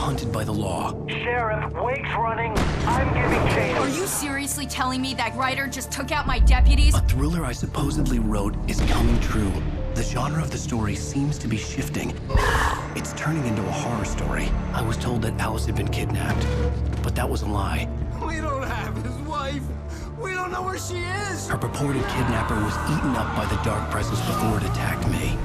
hunted by the law. Sheriff, Wake's running. I'm giving chase. Are you seriously telling me that writer just took out my deputies? A thriller I supposedly wrote is coming true. The genre of the story seems to be shifting. It's turning into a horror story. I was told that Alice had been kidnapped, but that was a lie. We don't have his wife. We don't know where she is. Her purported kidnapper was eaten up by the dark presence before it attacked me.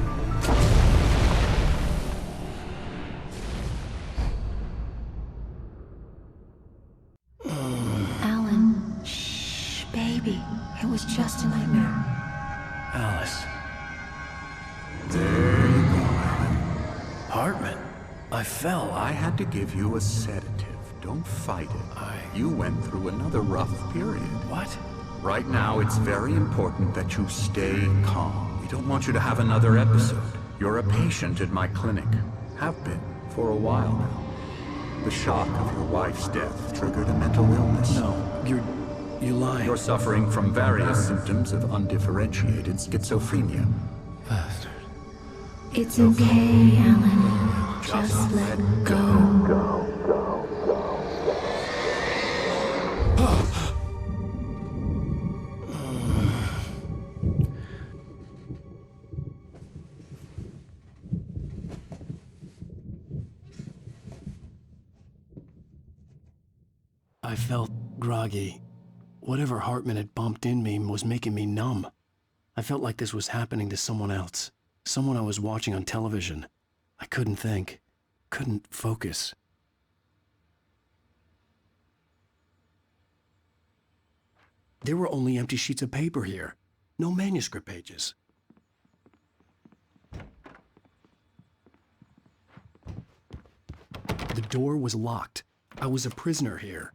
Alan, shh, baby. It was just a nightmare. Alice. There you go, Alan. Hartman. I fell. I had to give you a sedative. Don't fight it. You went through another rough period. What? Right now, it's very important that you stay calm. We don't want you to have another episode. You're a patient at my clinic. Have been for a while now. The shock of your wife's death triggered a mental illness. No, you're lying. You're suffering from various symptoms of undifferentiated schizophrenia. Bastard. It's okay, Alan. Just let go. I felt groggy. Whatever Hartman had bumped in me was making me numb. I felt like this was happening to someone else. Someone I was watching on television. I couldn't think. Couldn't focus. There were only empty sheets of paper here. No manuscript pages. The door was locked. I was a prisoner here.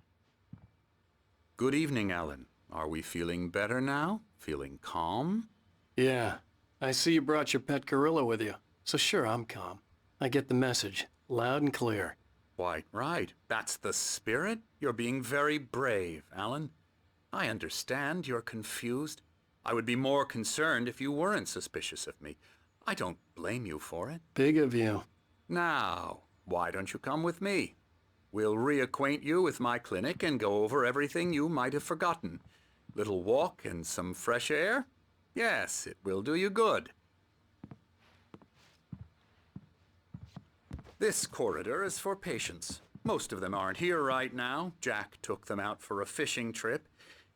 Good evening, Alan. Are we feeling better now? Feeling calm? Yeah. I see you brought your pet gorilla with you. So sure, I'm calm. I get the message. Loud and clear. Quite right. That's the spirit. You're being very brave, Alan. I understand you're confused. I would be more concerned if you weren't suspicious of me. I don't blame you for it. Big of you. Now, why don't you come with me? We'll reacquaint you with my clinic and go over everything you might have forgotten. Little walk and some fresh air? Yes, it will do you good. This corridor is for patients. Most of them aren't here right now. Jack took them out for a fishing trip,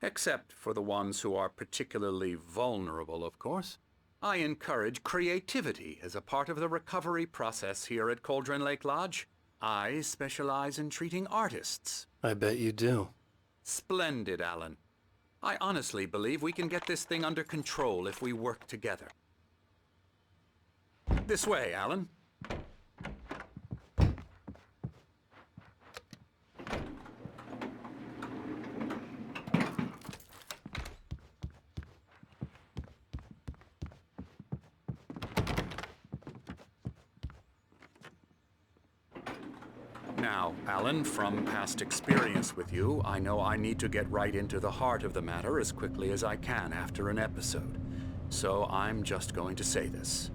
except for the ones who are particularly vulnerable, of course. I encourage creativity as a part of the recovery process here at Cauldron Lake Lodge. I specialize in treating artists. I bet you do. Splendid, Alan. I honestly believe we can get this thing under control if we work together. This way, Alan. Now, Alan, from past experience with you, I know I need to get right into the heart of the matter as quickly as I can after an episode. So I'm just going to say this.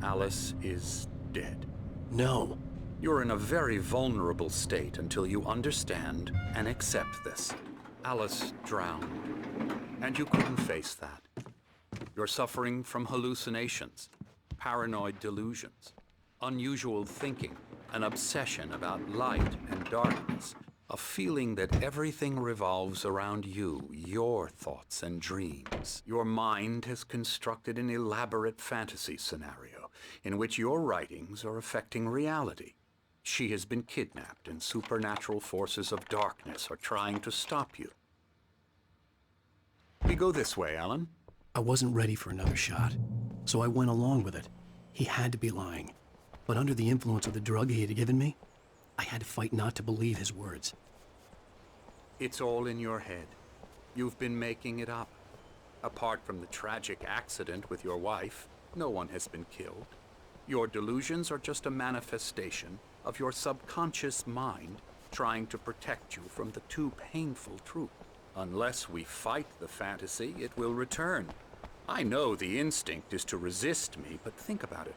Alice is dead. No. You're in a very vulnerable state until you understand and accept this. Alice drowned, and you couldn't face that. You're suffering from hallucinations, paranoid delusions, unusual thinking, an obsession about light and darkness, a feeling that everything revolves around you, your thoughts and dreams. Your mind has constructed an elaborate fantasy scenario in which your writings are affecting reality. She has been kidnapped and supernatural forces of darkness are trying to stop you. We go this way, Alan. I wasn't ready for another shot, so I went along with it. He had to be lying. But under the influence of the drug he had given me, I had to fight not to believe his words. It's all in your head. You've been making it up. Apart from the tragic accident with your wife, no one has been killed. Your delusions are just a manifestation of your subconscious mind trying to protect you from the too painful truth. Unless we fight the fantasy, it will return. I know the instinct is to resist me, but think about it.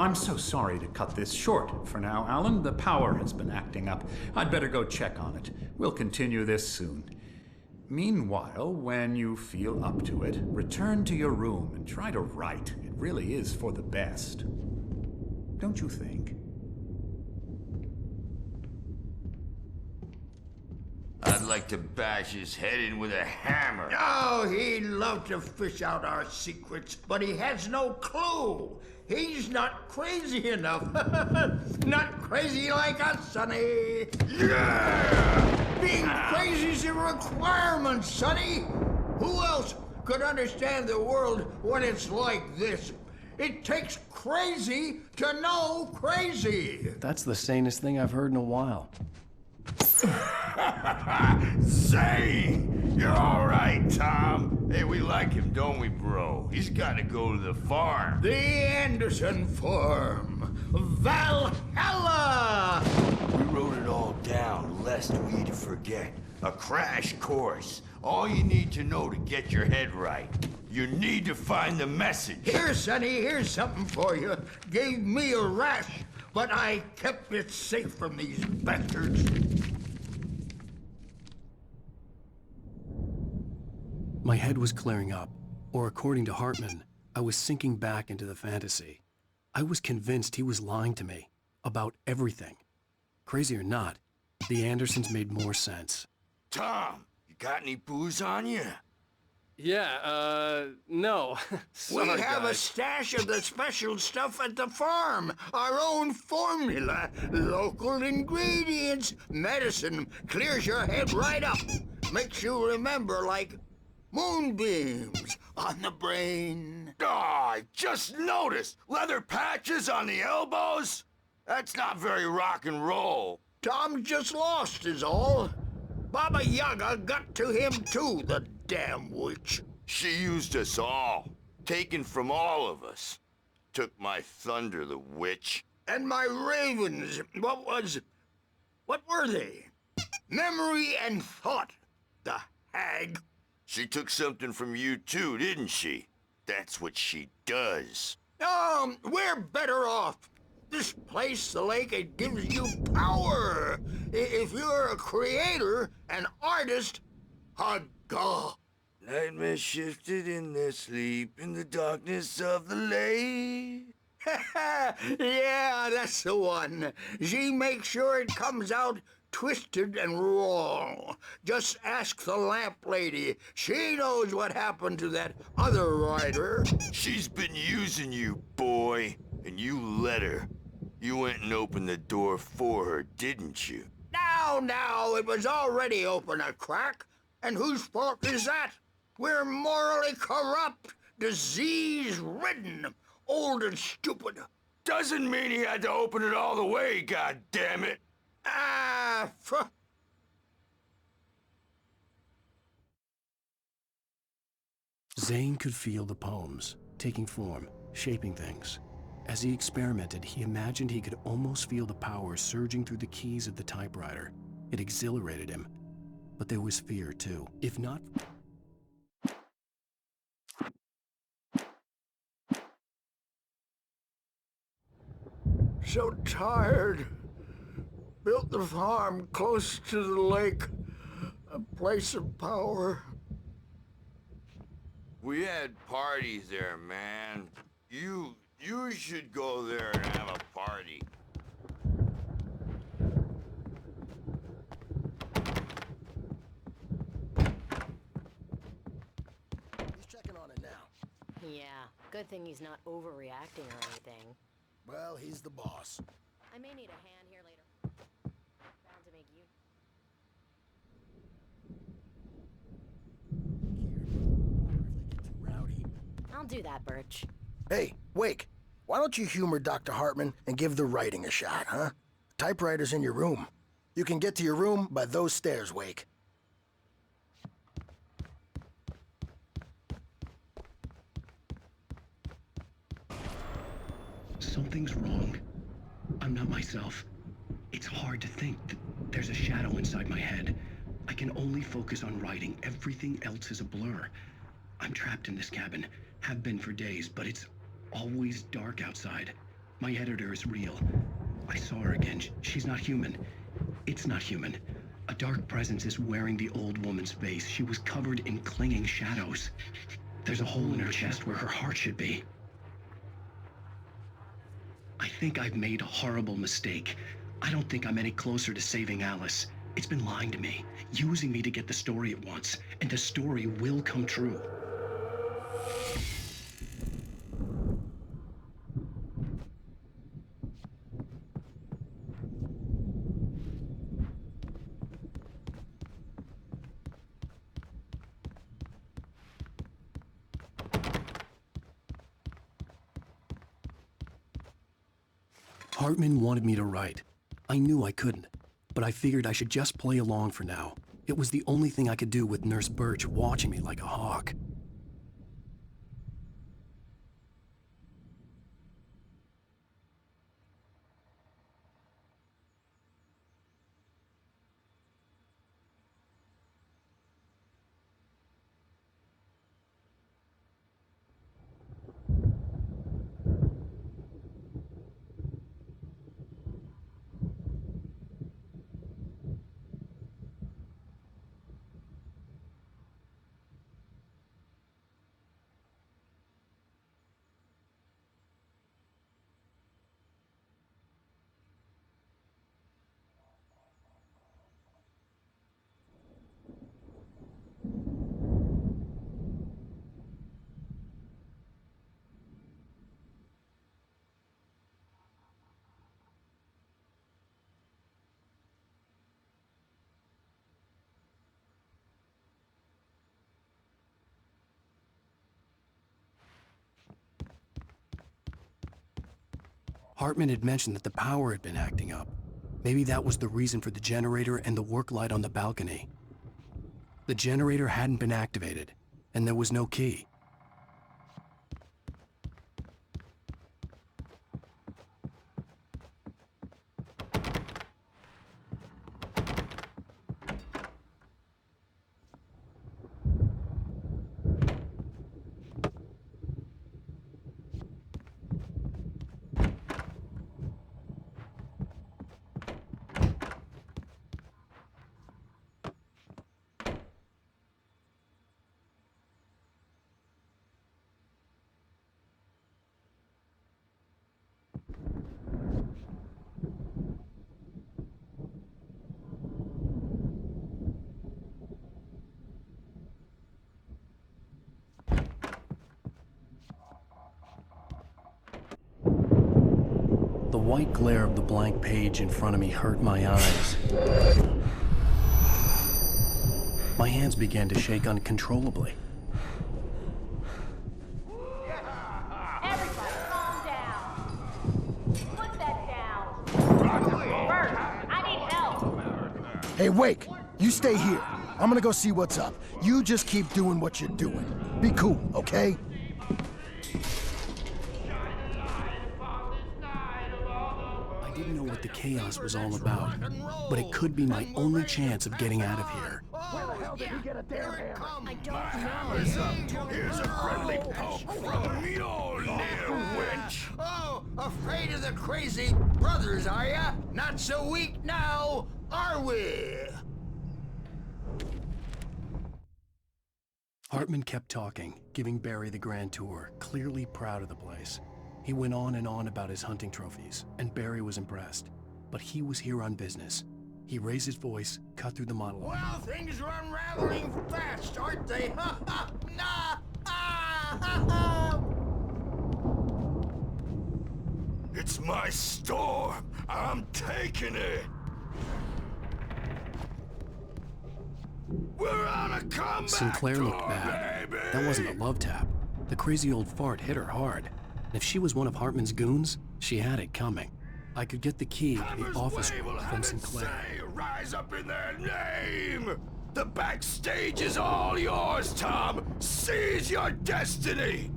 I'm so sorry to cut this short for now, Alan. The power has been acting up. I'd better go check on it. We'll continue this soon. Meanwhile, when you feel up to it, return to your room and try to write. It really is for the best. Don't you think? I'd like to bash his head in with a hammer. Oh, he'd love to fish out our secrets, but he has no clue. He's not crazy enough. Not crazy like us, Sonny. Yeah! Being crazy's a requirement, Sonny. Who else could understand the world when it's like this? It takes crazy to know crazy. That's the sanest thing I've heard in a while. Zane! You're all right, Tom. Hey, we like him, don't we, bro? He's got to go to the farm. The Anderson Farm. Valhalla! We wrote it all down, lest we forget. A crash course. All you need to know to get your head right. You need to find the message. Here, Sonny, here's something for you. Gave me a rash, but I kept it safe from these bastards. My head was clearing up, or according to Hartman, I was sinking back into the fantasy. I was convinced he was lying to me about everything. Crazy or not, the Andersons made more sense. Tom, you got any booze on you? Yeah, no. We have a stash of the special stuff at the farm. Our own formula. Local ingredients. Medicine clears your head right up. Makes you remember like moonbeams on the brain. Oh, I just noticed. Leather patches on the elbows? That's not very rock and roll. Tom just lost is all. Baba Yaga got to him too, the damn witch. She used us all. Taken from all of us. Took my thunder, the witch. And my ravens, what were they? Memory and thought, the hag. She took something from you too, didn't she? That's what she does. We're better off. This place, the lake, it gives you power. If you're a creator, an artist, God. Nightmare shifted in their sleep in the darkness of the lake. Yeah, that's the one. She makes sure it comes out twisted and wrong. Just ask the lamp lady. She knows what happened to that other writer. She's been using you, boy, and you let her. You went and opened the door for her, didn't you? Now, it was already open a crack. And whose fault is that? We're morally corrupt, disease-ridden, old and stupid. Doesn't mean he had to open it all the way, goddammit. Zane could feel the poems, taking form, shaping things. As he experimented, he imagined he could almost feel the power surging through the keys of the typewriter. It exhilarated him. But there was fear, too. If not... So tired. Built the farm close to the lake. A place of power. We had parties there, man. You should go there and have a party. He's checking on it now. Yeah, good thing he's not overreacting or anything. Well, he's the boss. I may need a hand here later. Bound to make you... Rowdy. I'll do that, Birch. Hey, Wake, why don't you humor Dr. Hartman and give the writing a shot, huh? Typewriter's in your room. You can get to your room by those stairs, Wake. Something's wrong. I'm not myself. It's hard to think. There's a shadow inside my head. I can only focus on writing. Everything else is a blur. I'm trapped in this cabin. Have been for days, but it's always dark outside. My editor is real. I saw her again. She's not human. It's not human. A dark presence is wearing the old woman's face. She was covered in clinging shadows. There's a hole in her chest where her heart should be. I think I've made a horrible mistake. I don't think I'm any closer to saving Alice. It's been lying to me, using me to get the story it wants, and the story will come true. Hartman wanted me to write. I knew I couldn't, but I figured I should just play along for now. It was the only thing I could do with Nurse Birch watching me like a hawk. Hartman had mentioned that the power had been acting up. Maybe that was the reason for the generator and the work light on the balcony. The generator hadn't been activated, and there was no key. The white glare of the blank page in front of me hurt my eyes. My hands began to shake uncontrollably. Everybody, calm down. Put that down. Bert, I need help. Hey, Wake, you stay here. I'm gonna go see what's up. You just keep doing what you're doing. Be cool, okay? I didn't know what the chaos was all about, but it could be my only chance of getting out of here. Where the hell did he get a damn hammer? I don't know. Here's a friendly poke from Mjolnir, wench! Oh, afraid of the crazy brothers, are ya? Not so weak now, are we? Hartman kept talking, giving Barry the grand tour, clearly proud of the place. He went on and on about his hunting trophies, and Barry was impressed. But he was here on business. He raised his voice, cut through the monologue. Well, things are unraveling fast, aren't they? Ha ha! Nah! Ah! Ha ha! It's my storm! I'm taking it! We're on a comeback Sinclair looked tour, bad. baby! That wasn't a love tap. The crazy old fart hit her hard. And if she was one of Hartman's goons, she had it coming. I could get the key to the office room from Sinclair. Rise up in their name! The backstage is all yours, Tom! Seize your destiny!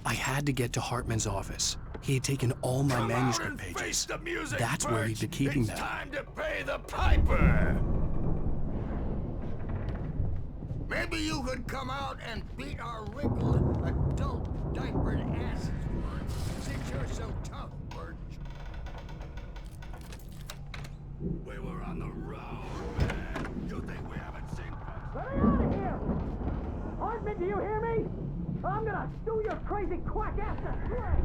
I had to get to Hartman's office. He had taken all my manuscript pages. That's where he'd been keeping them. It's time to pay the piper! Maybe you could come out and beat our wrinkled adult diapered asses for it. so tough, Bert. We were on the road, man. You think we haven't seen... Let me out of here! Hartman, do you hear me? I'm gonna sue your crazy quack ass to shreds!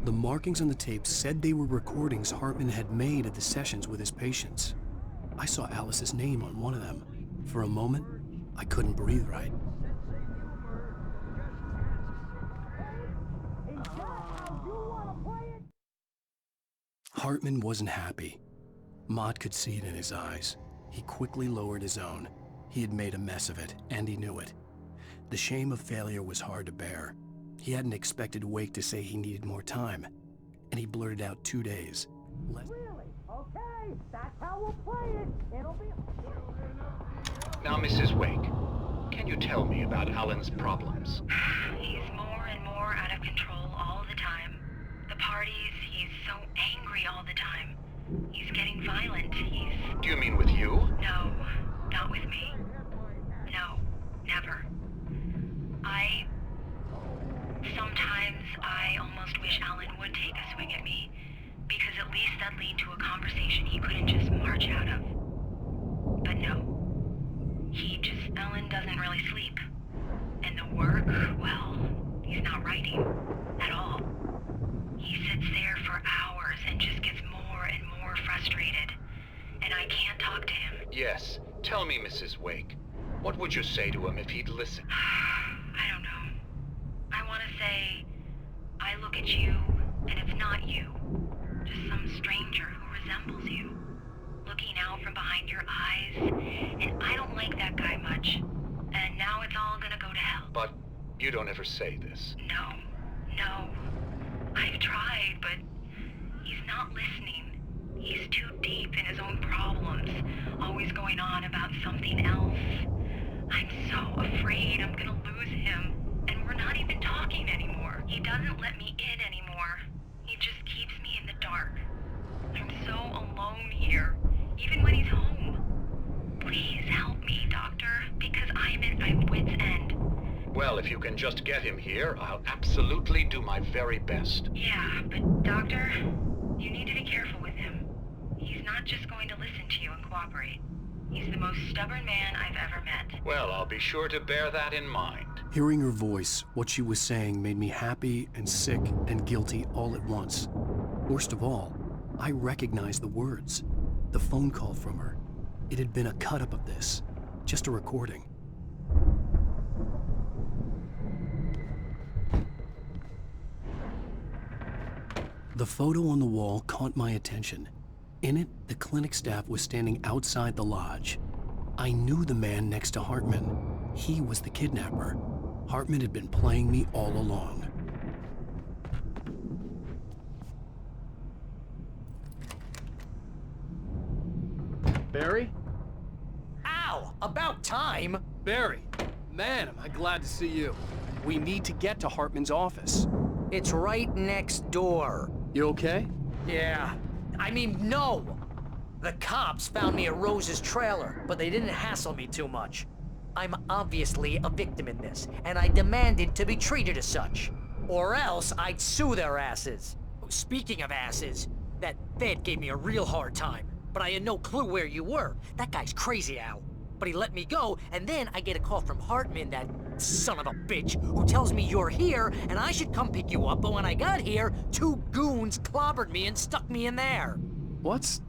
The markings on the tape said they were recordings Hartman had made at the sessions with his patients. I saw Alice's name on one of them. For a moment, I couldn't breathe right. Hartman wasn't happy. Mott could see it in his eyes. He quickly lowered his own. He had made a mess of it, and he knew it. The shame of failure was hard to bear. He hadn't expected Wake to say he needed more time, and he blurted out 2 days. Really? Okay, that's how we'll play it. It'll be... Now, Mrs. Wake, can you tell me about Alan's problems? He's more and more out of control all the time. The parties, he's so angry all the time. He's getting violent. Do you mean with you? No, not with me. No, never. Sometimes I almost wish Alan would take a swing at me, because at least that'd lead to a conversation he couldn't just march out of. But no. Alan doesn't really sleep. And the work, well, he's not writing at all. He sits there for hours and just gets more and more frustrated. And I can't talk to him. Yes. Tell me, Mrs. Wake. What would you say to him if he'd listen? I don't know. I want to say, I look at you, and it's not you. Just some stranger who resembles you. Looking out from behind your eyes, and I don't like that guy much. And now it's all gonna go to hell. But you don't ever say this. No. I've tried, but he's not listening. He's too deep in his own problems, always going on about something else. I'm so afraid I'm gonna lose him, and we're not even talking anymore. He doesn't let me in anymore. He just keeps me in the dark. I'm so alone here, even when he's home. Please help me, Doctor, because I'm at my wit's end. Well, if you can just get him here, I'll absolutely do my very best. Yeah, but Doctor, you need to be careful with him. He's not just going to listen to you and cooperate. He's the most stubborn man I've ever met. Well, I'll be sure to bear that in mind. Hearing her voice, what she was saying made me happy and sick and guilty all at once. Worst of all, I recognized the words. The phone call from her. It had been a cut-up of this. Just a recording. The photo on the wall caught my attention. In it, the clinic staff was standing outside the lodge. I knew the man next to Hartman. He was the kidnapper. Hartman had been playing me all along. Barry? Ow! About time! Barry! Man, am I glad to see you. We need to get to Hartman's office. It's right next door. You okay? Yeah. I mean, no! The cops found me at Rose's trailer, but they didn't hassle me too much. I'm obviously a victim in this, and I demanded to be treated as such. Or else I'd sue their asses. Speaking of asses, that Fed gave me a real hard time, but I had no clue where you were. That guy's crazy, Al. But he let me go, and then I get a call from Hartman, that son of a bitch, who tells me you're here, and I should come pick you up, but when I got here, 2 goons clobbered me and stuck me in there. What's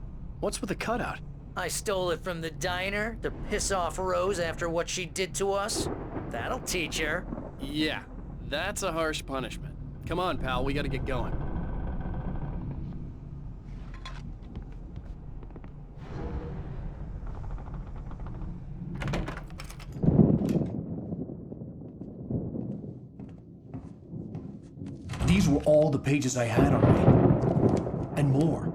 with the cutout? I stole it from the diner to piss off Rose after what she did to us. That'll teach her. Yeah, that's a harsh punishment. Come on, pal, we gotta get going. These were all the pages I had on me. And more.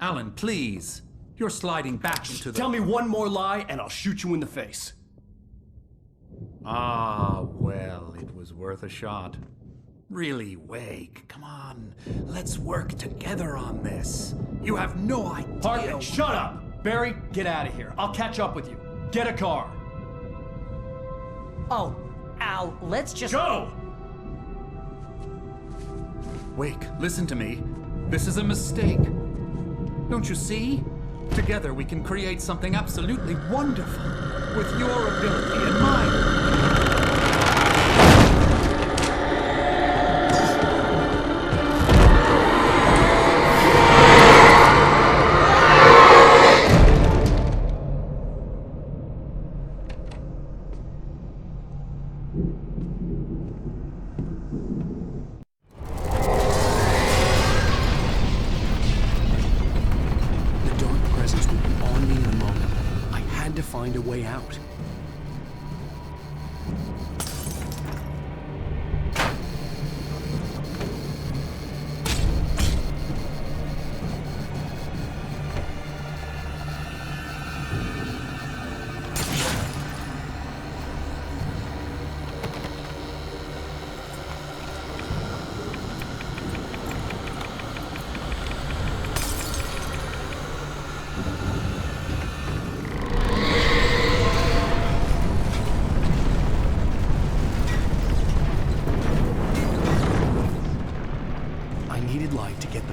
Alan, please. You're sliding back into the... Tell me one more lie and I'll shoot you in the face. Ah, well, it was worth a shot. Really, Wake, come on. Let's work together on this. You have no idea... Hartman, shut up! Barry, get out of here. I'll catch up with you. Get a car! Oh, Al, let's just... Go! Wake, listen to me. This is a mistake. Don't you see? Together we can create something absolutely wonderful. With your ability and mine. Find a way out.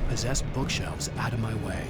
Possessed bookshelves out of my way.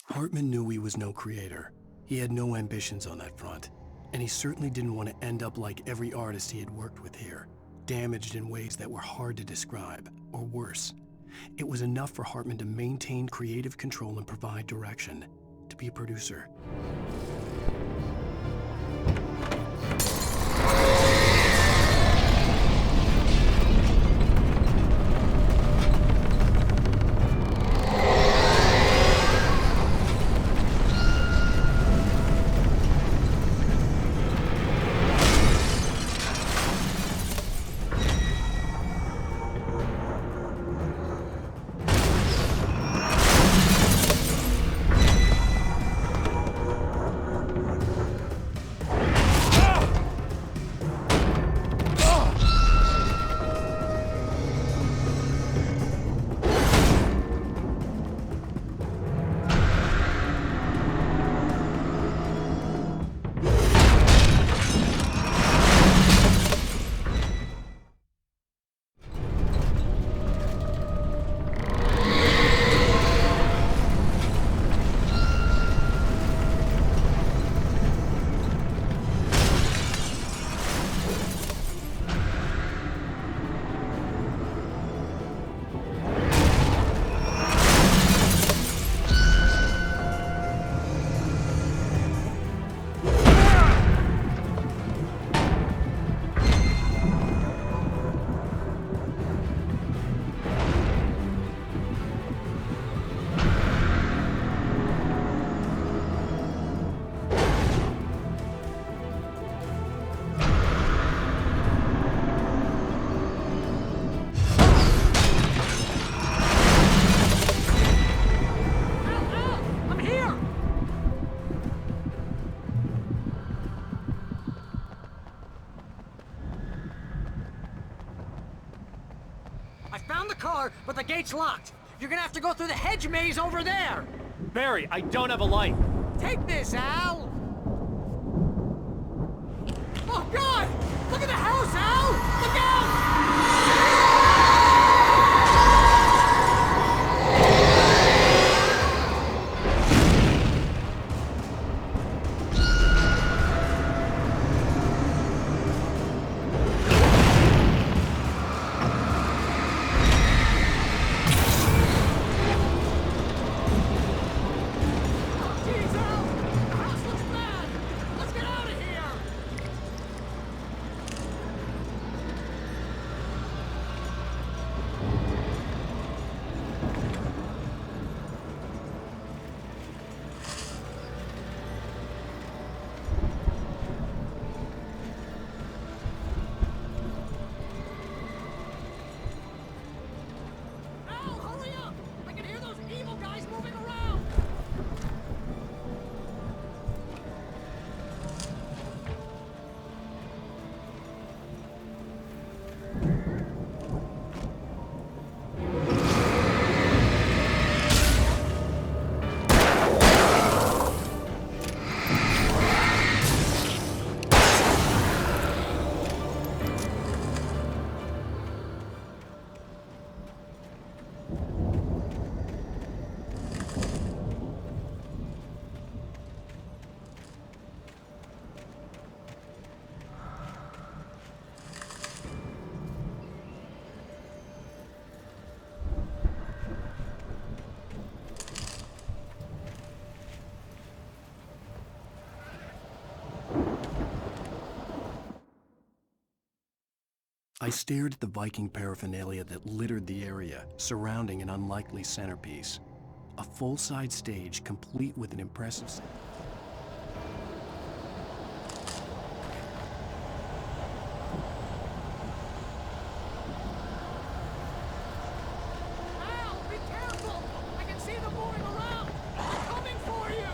Hartman knew he was no creator. He had no ambitions on that front, and he certainly didn't want to end up like every artist he had worked with here, damaged in ways that were hard to describe, or worse. It was enough for Hartman to maintain creative control and provide direction, to be a producer. I found the car, but the gate's locked. You're gonna have to go through the hedge maze over there. Barry, I don't have a light. Take this, Al! Oh, God! Look at the house, Al! Look out! Jeez, Al! The house looks bad! Let's get out of here! Al, hurry up! I can hear those evil guys moving around! I stared at the Viking paraphernalia that littered the area, surrounding an unlikely centerpiece. A full-size stage complete with an impressive Al, be careful! I can see them moving around! They're coming for you!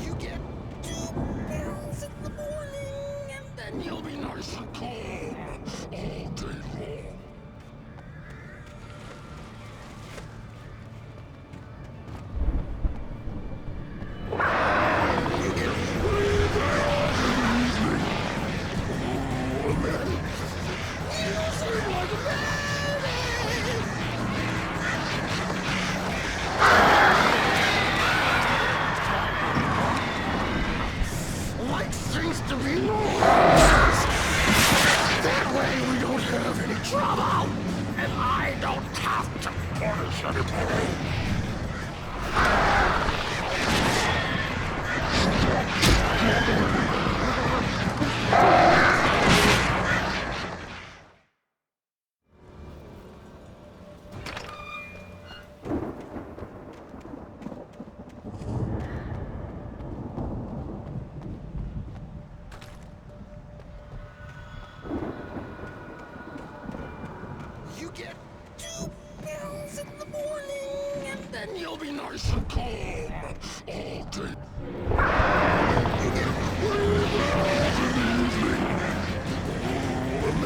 You get 2 pills in the morning, and then you'll be nice and calm all day long. You get 3 pills in the evening. Oh, man. You seem like a baby. Light seems to be noise. That way we don't have any trouble, and I don't have to punish anybody. You get 2 pills in the morning, and then you'll be nice and calm all day. You get 3 pills in the evening. Oh,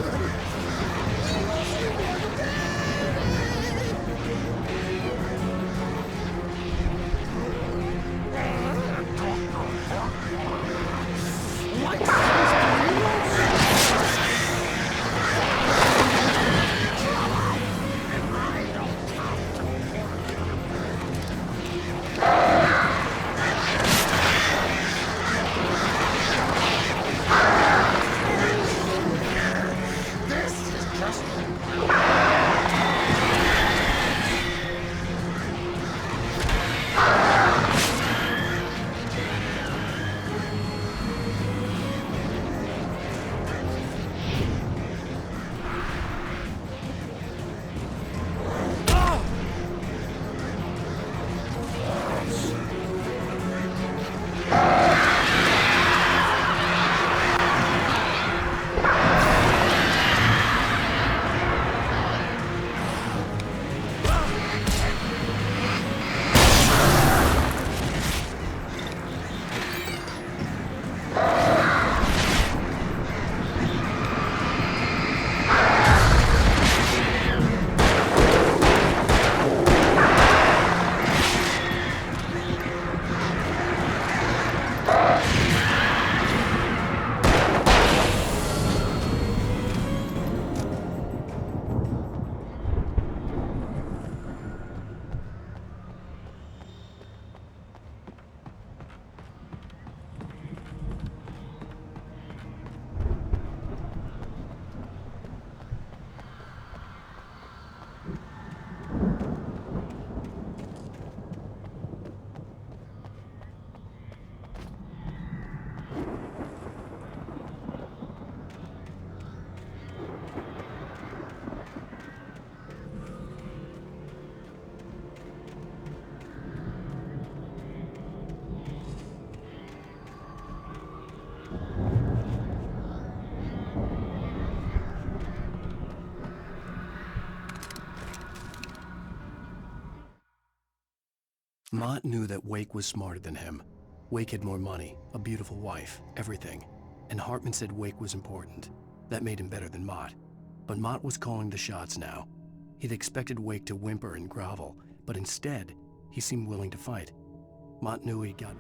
Mott knew that Wake was smarter than him. Wake had more money, a beautiful wife, everything. And Hartman said Wake was important. That made him better than Mott. But Mott was calling the shots now. He'd expected Wake to whimper and grovel, but instead, he seemed willing to fight. Mott knew he'd gotten...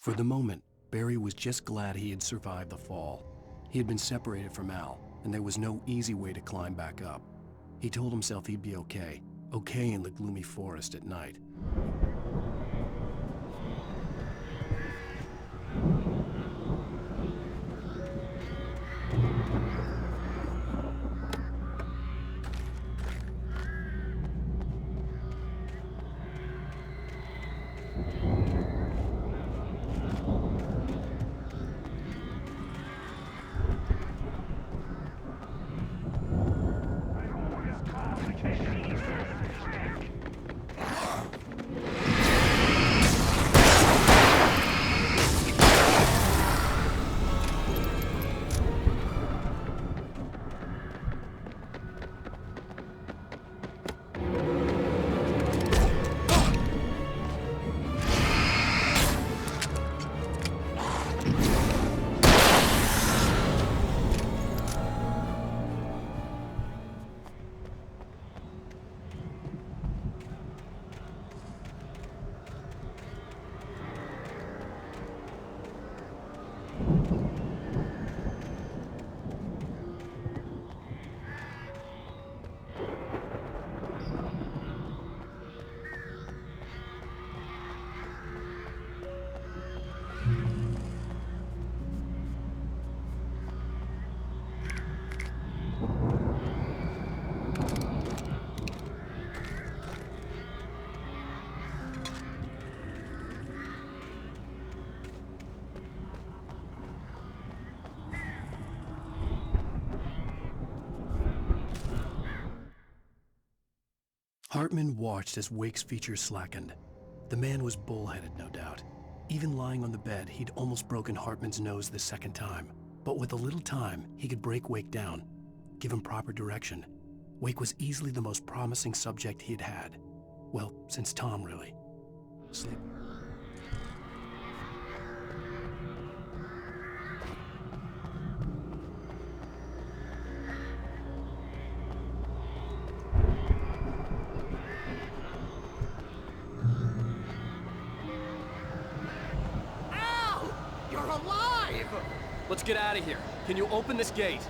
For the moment, Barry was just glad he had survived the fall. He had been separated from Al, and there was no easy way to climb back up. He told himself he'd be okay in the gloomy forest at night. Hartman watched as Wake's features slackened. The man was bullheaded, no doubt. Even lying on the bed, he'd almost broken Hartman's nose the second time. But with a little time, he could break Wake down, give him proper direction. Wake was easily the most promising subject he'd had. Well, since Tom, really. Sleep. Let's get out of here. Can you open this gate?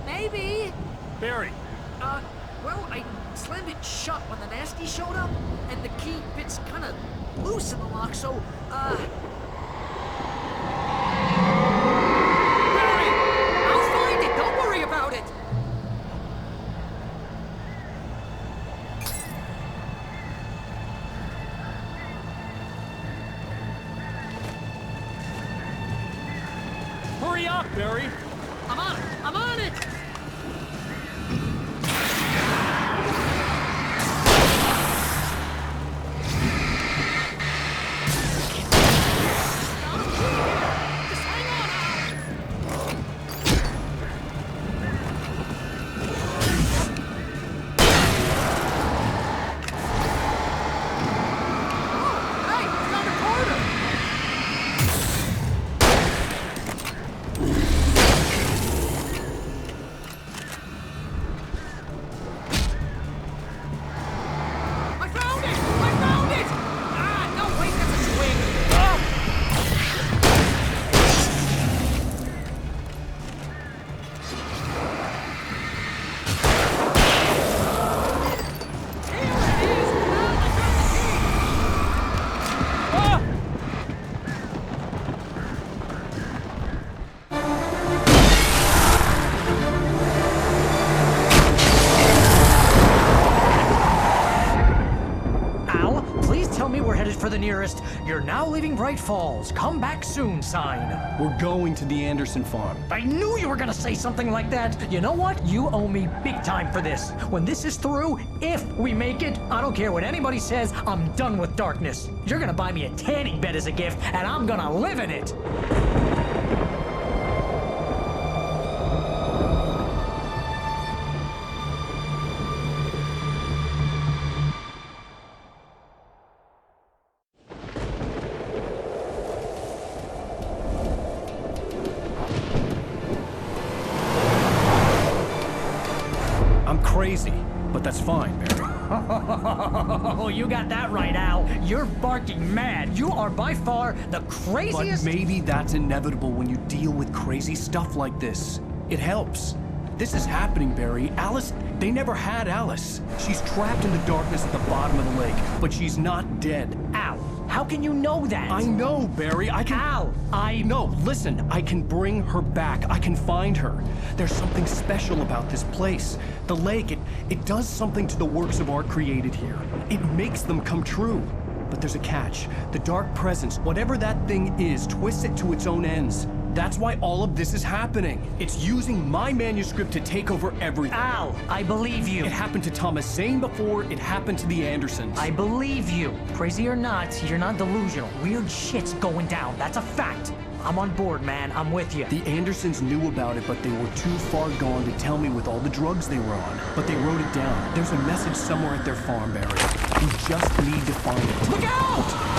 Maybe. Barry. Well, I slammed it shut when the nasty showed up, and the key fits kind of loose in the lock, so, Barry! I'll find it! Don't worry about it! Hurry up, Barry! I'm on it! I'm on it! For the nearest, you're now leaving Bright Falls. Come back soon sign. We're going to the Anderson farm. I knew you were gonna say something like that. You know what? You owe me big time for this. When this is through, if we make it, I don't care what anybody says, I'm done with darkness. You're gonna buy me a tanning bed as a gift, and I'm gonna live in it. Crazy, but that's fine, Barry. Oh, you got that right, Al. You're barking mad. You are by far the craziest... But maybe that's inevitable when you deal with crazy stuff like this. It helps. This is happening, Barry. Alice, they never had Alice. She's trapped in the darkness at the bottom of the lake, but she's not dead. Al, how can you know that? I know, Barry. I can... Al, No, listen. I can bring her back. I can find her. There's something special about this place. The lake, it does something to the works of art created here. It makes them come true. But there's a catch. The dark presence, whatever that thing is, twists it to its own ends. That's why all of this is happening. It's using my manuscript to take over everything. Al, I believe you. It happened to Thomas Zane before it happened to the Andersons. I believe you. Crazy or not, you're not delusional. Weird shit's going down. That's a fact. I'm on board, man. I'm with you. The Andersons knew about it, but they were too far gone to tell me with all the drugs they were on. But they wrote it down. There's a message somewhere at their farm, Barry. We just need to find it. Look out!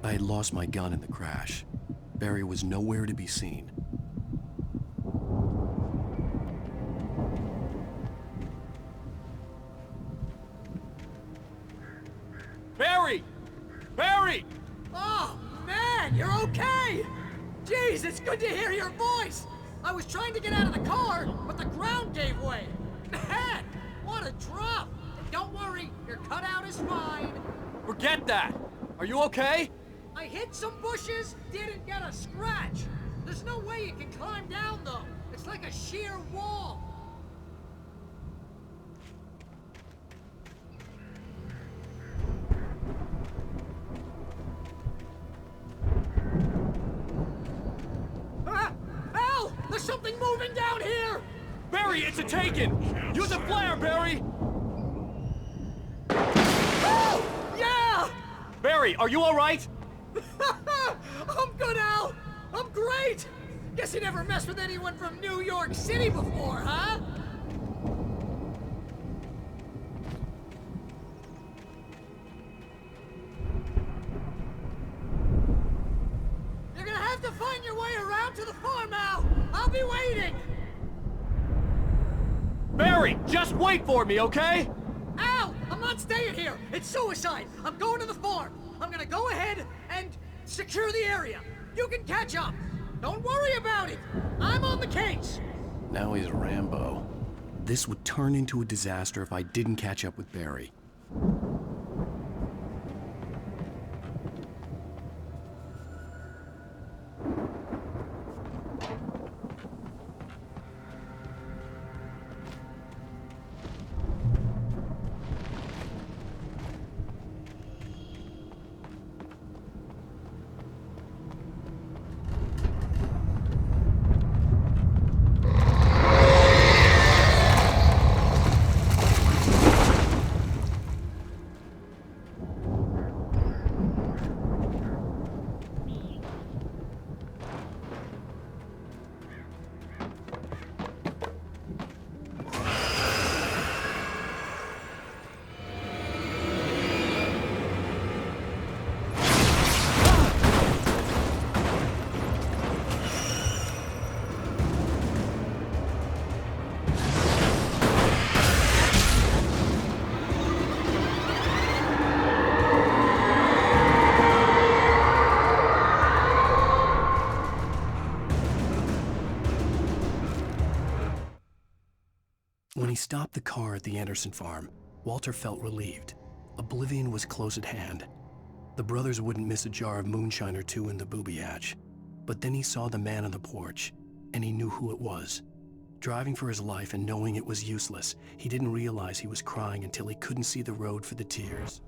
I had lost my gun in the crash. Barry was nowhere to be seen. Barry! Barry! Oh, man, you're okay! Jeez, it's good to hear your voice! I was trying to get out of the car, but the ground gave way. Man, what a drop! And don't worry, your cutout is fine. Forget that! Are you okay? I hit some bushes, didn't get a scratch. There's no way you can climb down, though. It's like a sheer wall. Ah! Al! There's something moving down here! Barry, it's a taken! Use a flare, Barry! Oh! Yeah! Barry, are you alright? I'm good, Al! I'm great! Guess you never messed with anyone from New York City before, huh? You're gonna have to find your way around to the farm, Al! I'll be waiting! Barry, just wait for me, okay? Al! I'm not staying here! It's suicide! I'm going to the farm! I'm gonna go ahead and secure the area! You can catch up! Don't worry about it! I'm on the case! Now he's Rambo. This would turn into a disaster if I didn't catch up with Barry. When he stopped the car at the Anderson farm, Walter felt relieved. Oblivion was close at hand. The brothers wouldn't miss a jar of moonshine or two in the booby hatch. But then he saw the man on the porch, and he knew who it was. Driving for his life and knowing it was useless, he didn't realize he was crying until he couldn't see the road for the tears.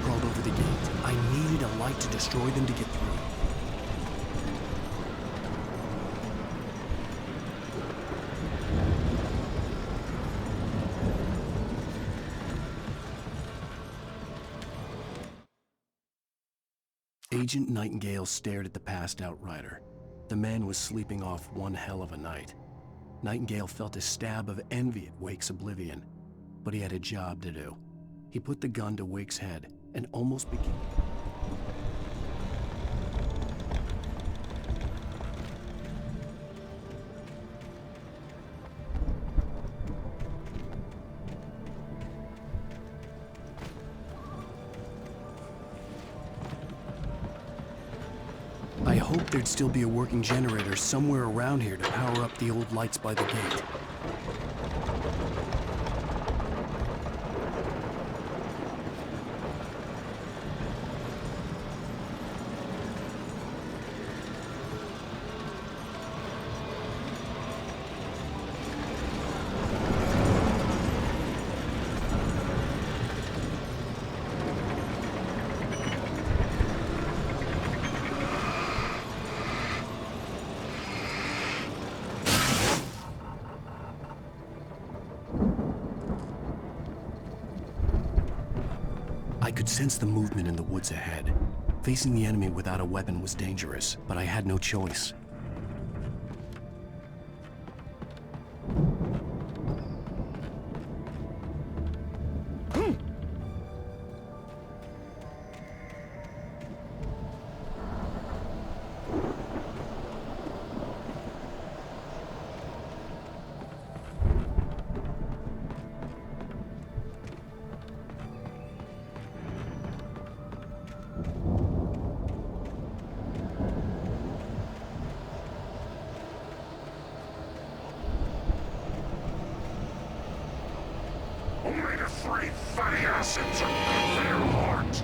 Crawled over the gate. I needed a light to destroy them to get through. Agent Nightingale stared at the passed out rider. The man was sleeping off one hell of a night. Nightingale felt a stab of envy at Wake's oblivion. but he had a job to do. He put the gun to Wake's head and almost became... I hoped there'd still be a working generator somewhere around here to power up the old lights by the gate. I could sense the movement in the woods ahead. Facing the enemy without a weapon was dangerous, but I had no choice. Omega-3 fatty acids are good for your heart.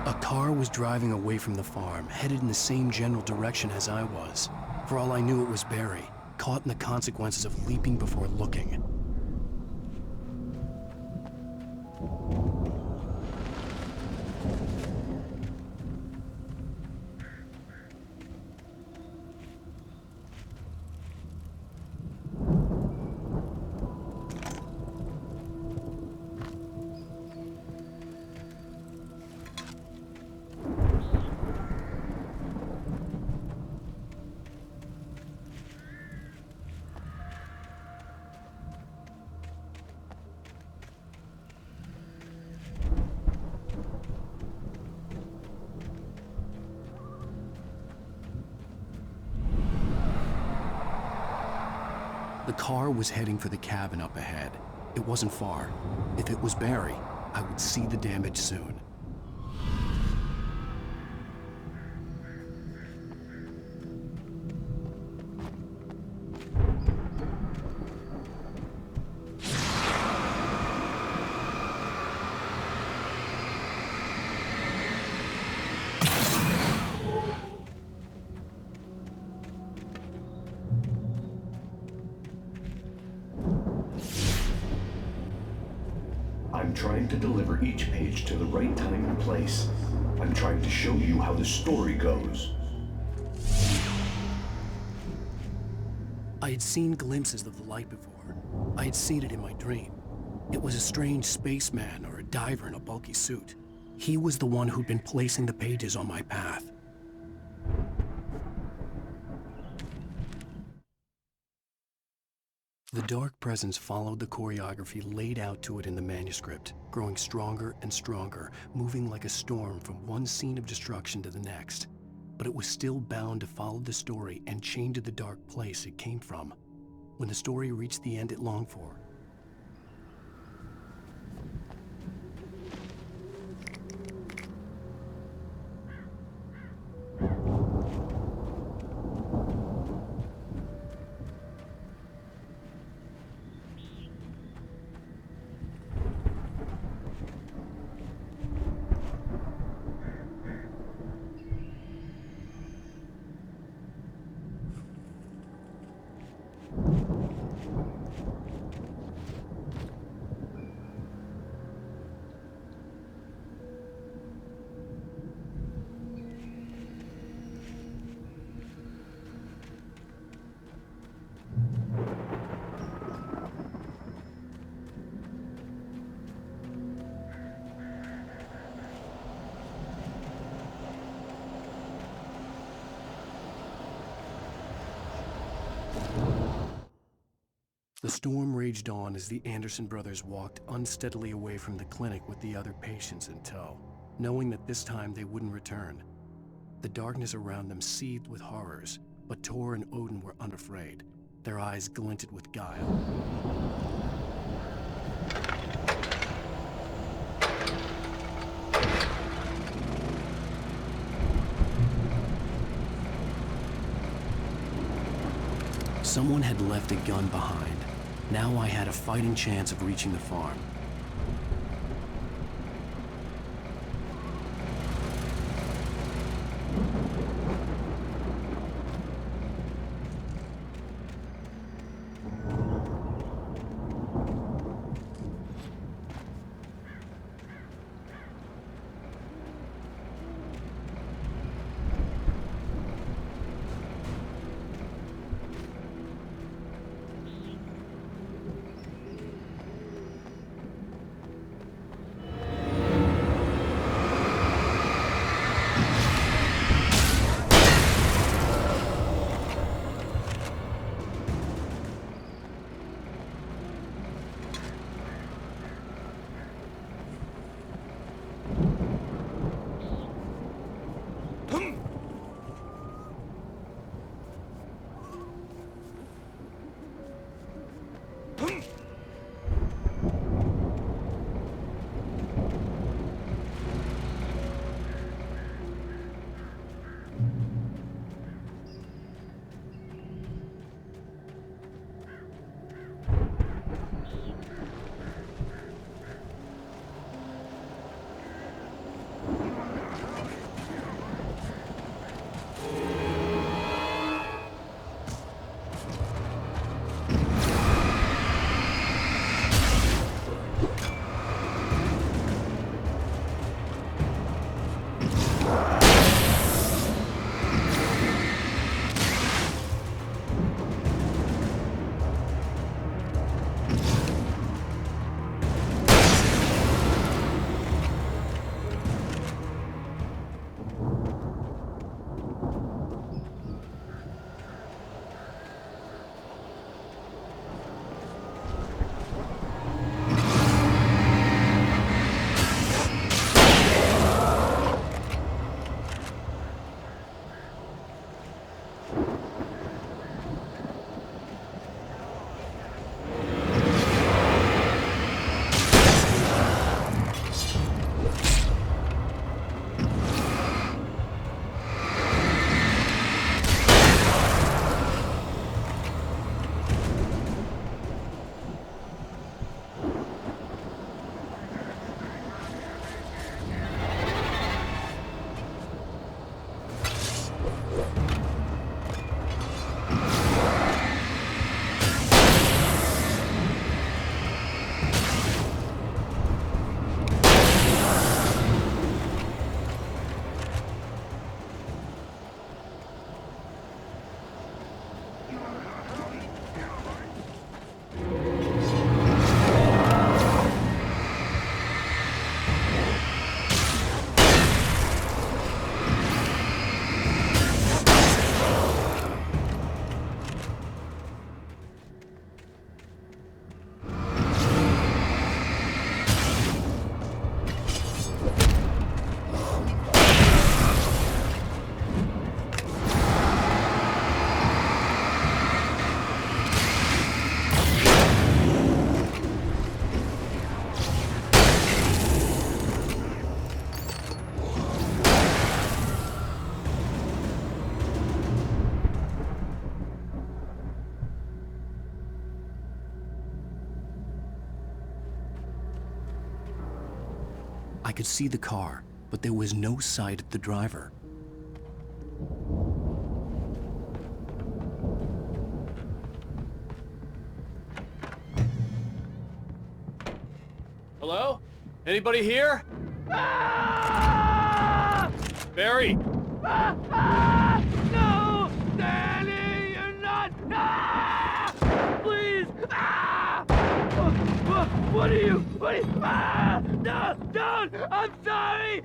A car was driving away from the farm, headed in the same general direction as I was. For all I knew, it was Barry, caught in the consequences of leaping before looking. The car was heading for the cabin up ahead. It wasn't far. If it was Barry, I would see the damage soon. I'm trying to deliver each page to the right time and place. I'm trying to show you how the story goes. I had seen glimpses of the light before. I had seen it in my dream. It was a strange spaceman or a diver in a bulky suit. He was the one who'd been placing the pages on my path. The dark presence followed the choreography laid out to it in the manuscript, growing stronger and stronger, moving like a storm from one scene of destruction to the next. But it was still bound to follow the story and change the dark place it came from. When the story reached the end it longed for, the storm raged on as the Anderson brothers walked unsteadily away from the clinic with the other patients in tow, knowing that this time they wouldn't return. The darkness around them seethed with horrors, but Tor and Odin were unafraid. Their eyes glinted with guile. Someone had left a gun behind. Now I had a fighting chance of reaching the farm. I could see the car, but there was no sight of the driver. Hello? Anybody here? Barry! No! Danny, you're not! Please! What are you? No! Don't! I'm sorry!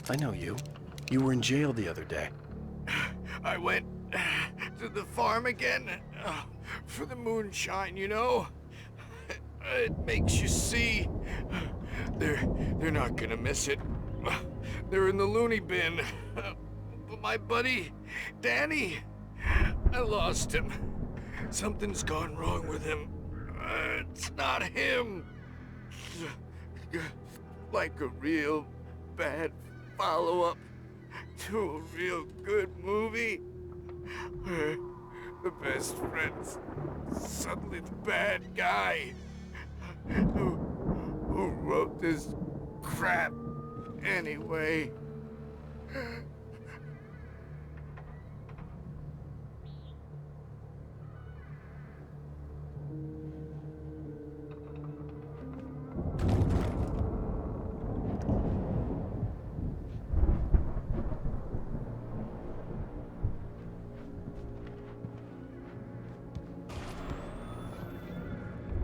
I know you. You were in jail the other day. I went to the farm again for the moonshine, you know? It makes you see. They're not gonna miss it. They're in the loony bin. But my buddy, Danny, I lost him. Something's gone wrong with him. It's not him. Like a real bad follow-up to a real good movie where the best friend's suddenly the bad guy who wrote this crap anyway.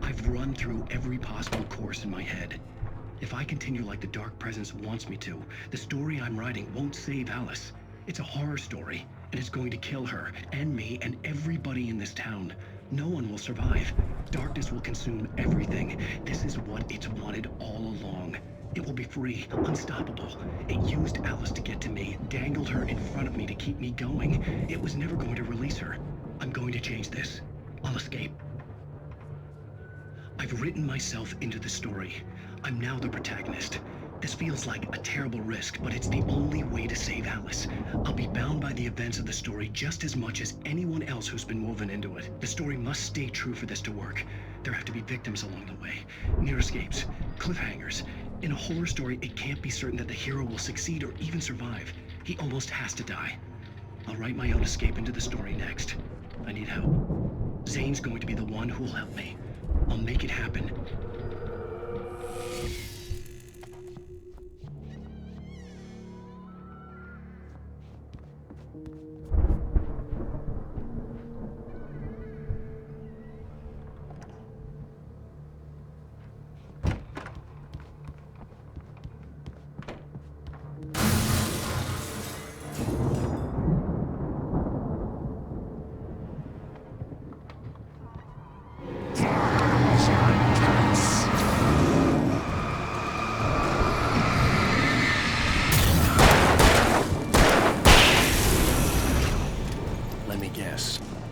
I've run through every possible course in my head. If I continue like the Dark Presence wants me to, the story I'm writing won't save Alice. It's a horror story, and it's going to kill her, and me, and everybody in this town. No one will survive. Darkness will consume everything. This is what it's wanted all along. It will be free, unstoppable. It used Alice to get to me, dangled her in front of me to keep me going. It was never going to release her. I'm going to change this. I'll escape. I've written myself into the story. I'm now the protagonist. This feels like a terrible risk, but it's the only way to save Alice. I'll be bound by the events of the story just as much as anyone else who's been woven into it. The story must stay true for this to work. There have to be victims along the way, near escapes, cliffhangers. In a horror story, it can't be certain that the hero will succeed or even survive. He almost has to die. I'll write my own escape into the story next. I need help. Zane's going to be the one who will help me. I'll make it happen.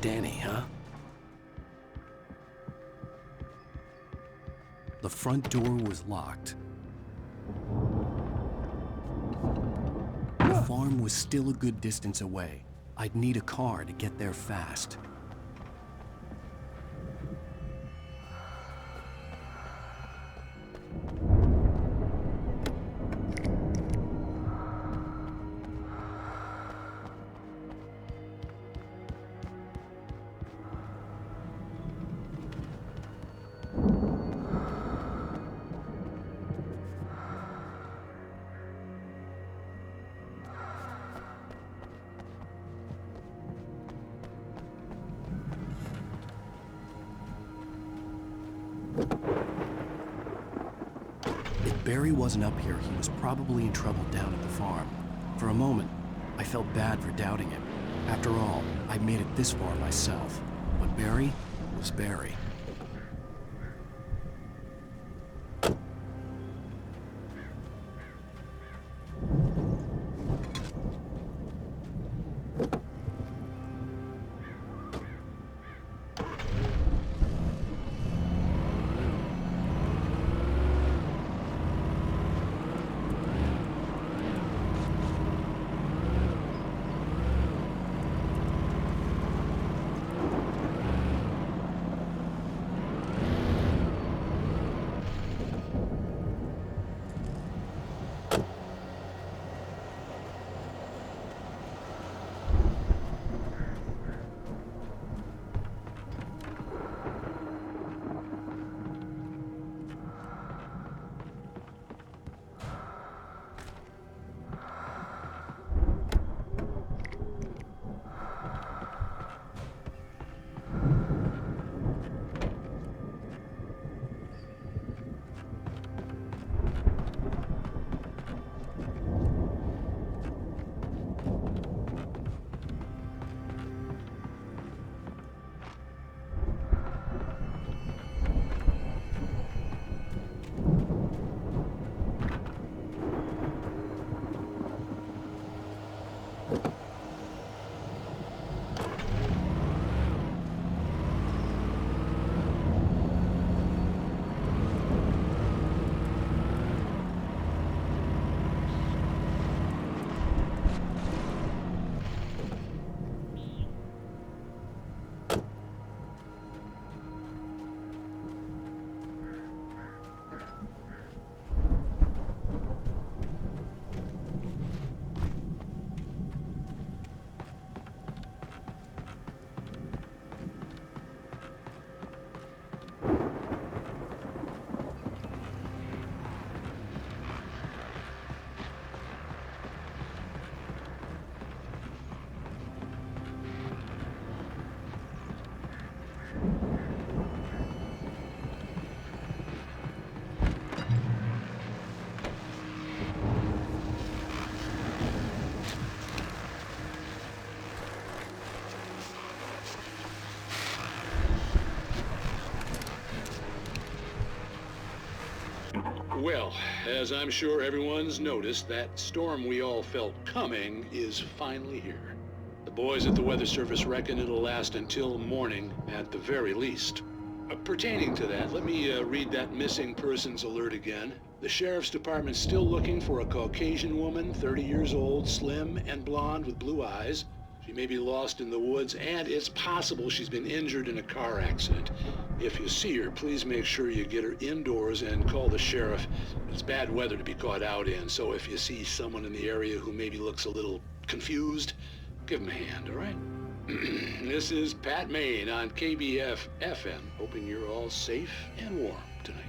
Danny, huh? The front door was locked. The farm was still a good distance away. I'd need a car to get there fast. If Barry wasn't up here, he was probably in trouble down at the farm. For a moment, I felt bad for doubting him. After all, I made it this far myself. But Barry was Barry. Well, as I'm sure everyone's noticed, that storm we all felt coming is finally here. The boys at the Weather Service reckon it'll last until morning at the very least. Pertaining to that, let me read that missing persons alert again. The Sheriff's Department's still looking for a Caucasian woman, 30 years old, slim and blonde with blue eyes. She may be lost in the woods, and it's possible she's been injured in a car accident. If you see her, please make sure you get her indoors and call the sheriff. It's bad weather to be caught out in, so if you see someone in the area who maybe looks a little confused, give him a hand, all right? This is Pat Maine on KBF-FM, hoping you're all safe and warm tonight.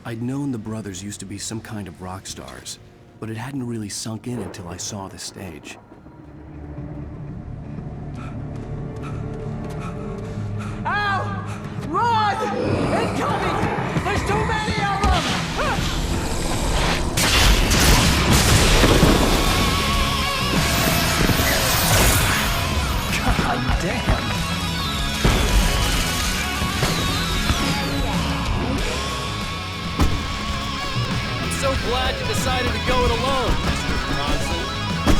I'd known the brothers used to be some kind of rock stars, but it hadn't really sunk in until I saw the stage. Al! Run! Incoming! There's too many of them! God damn! I'm so glad you decided to go it alone, Mr. Bronson.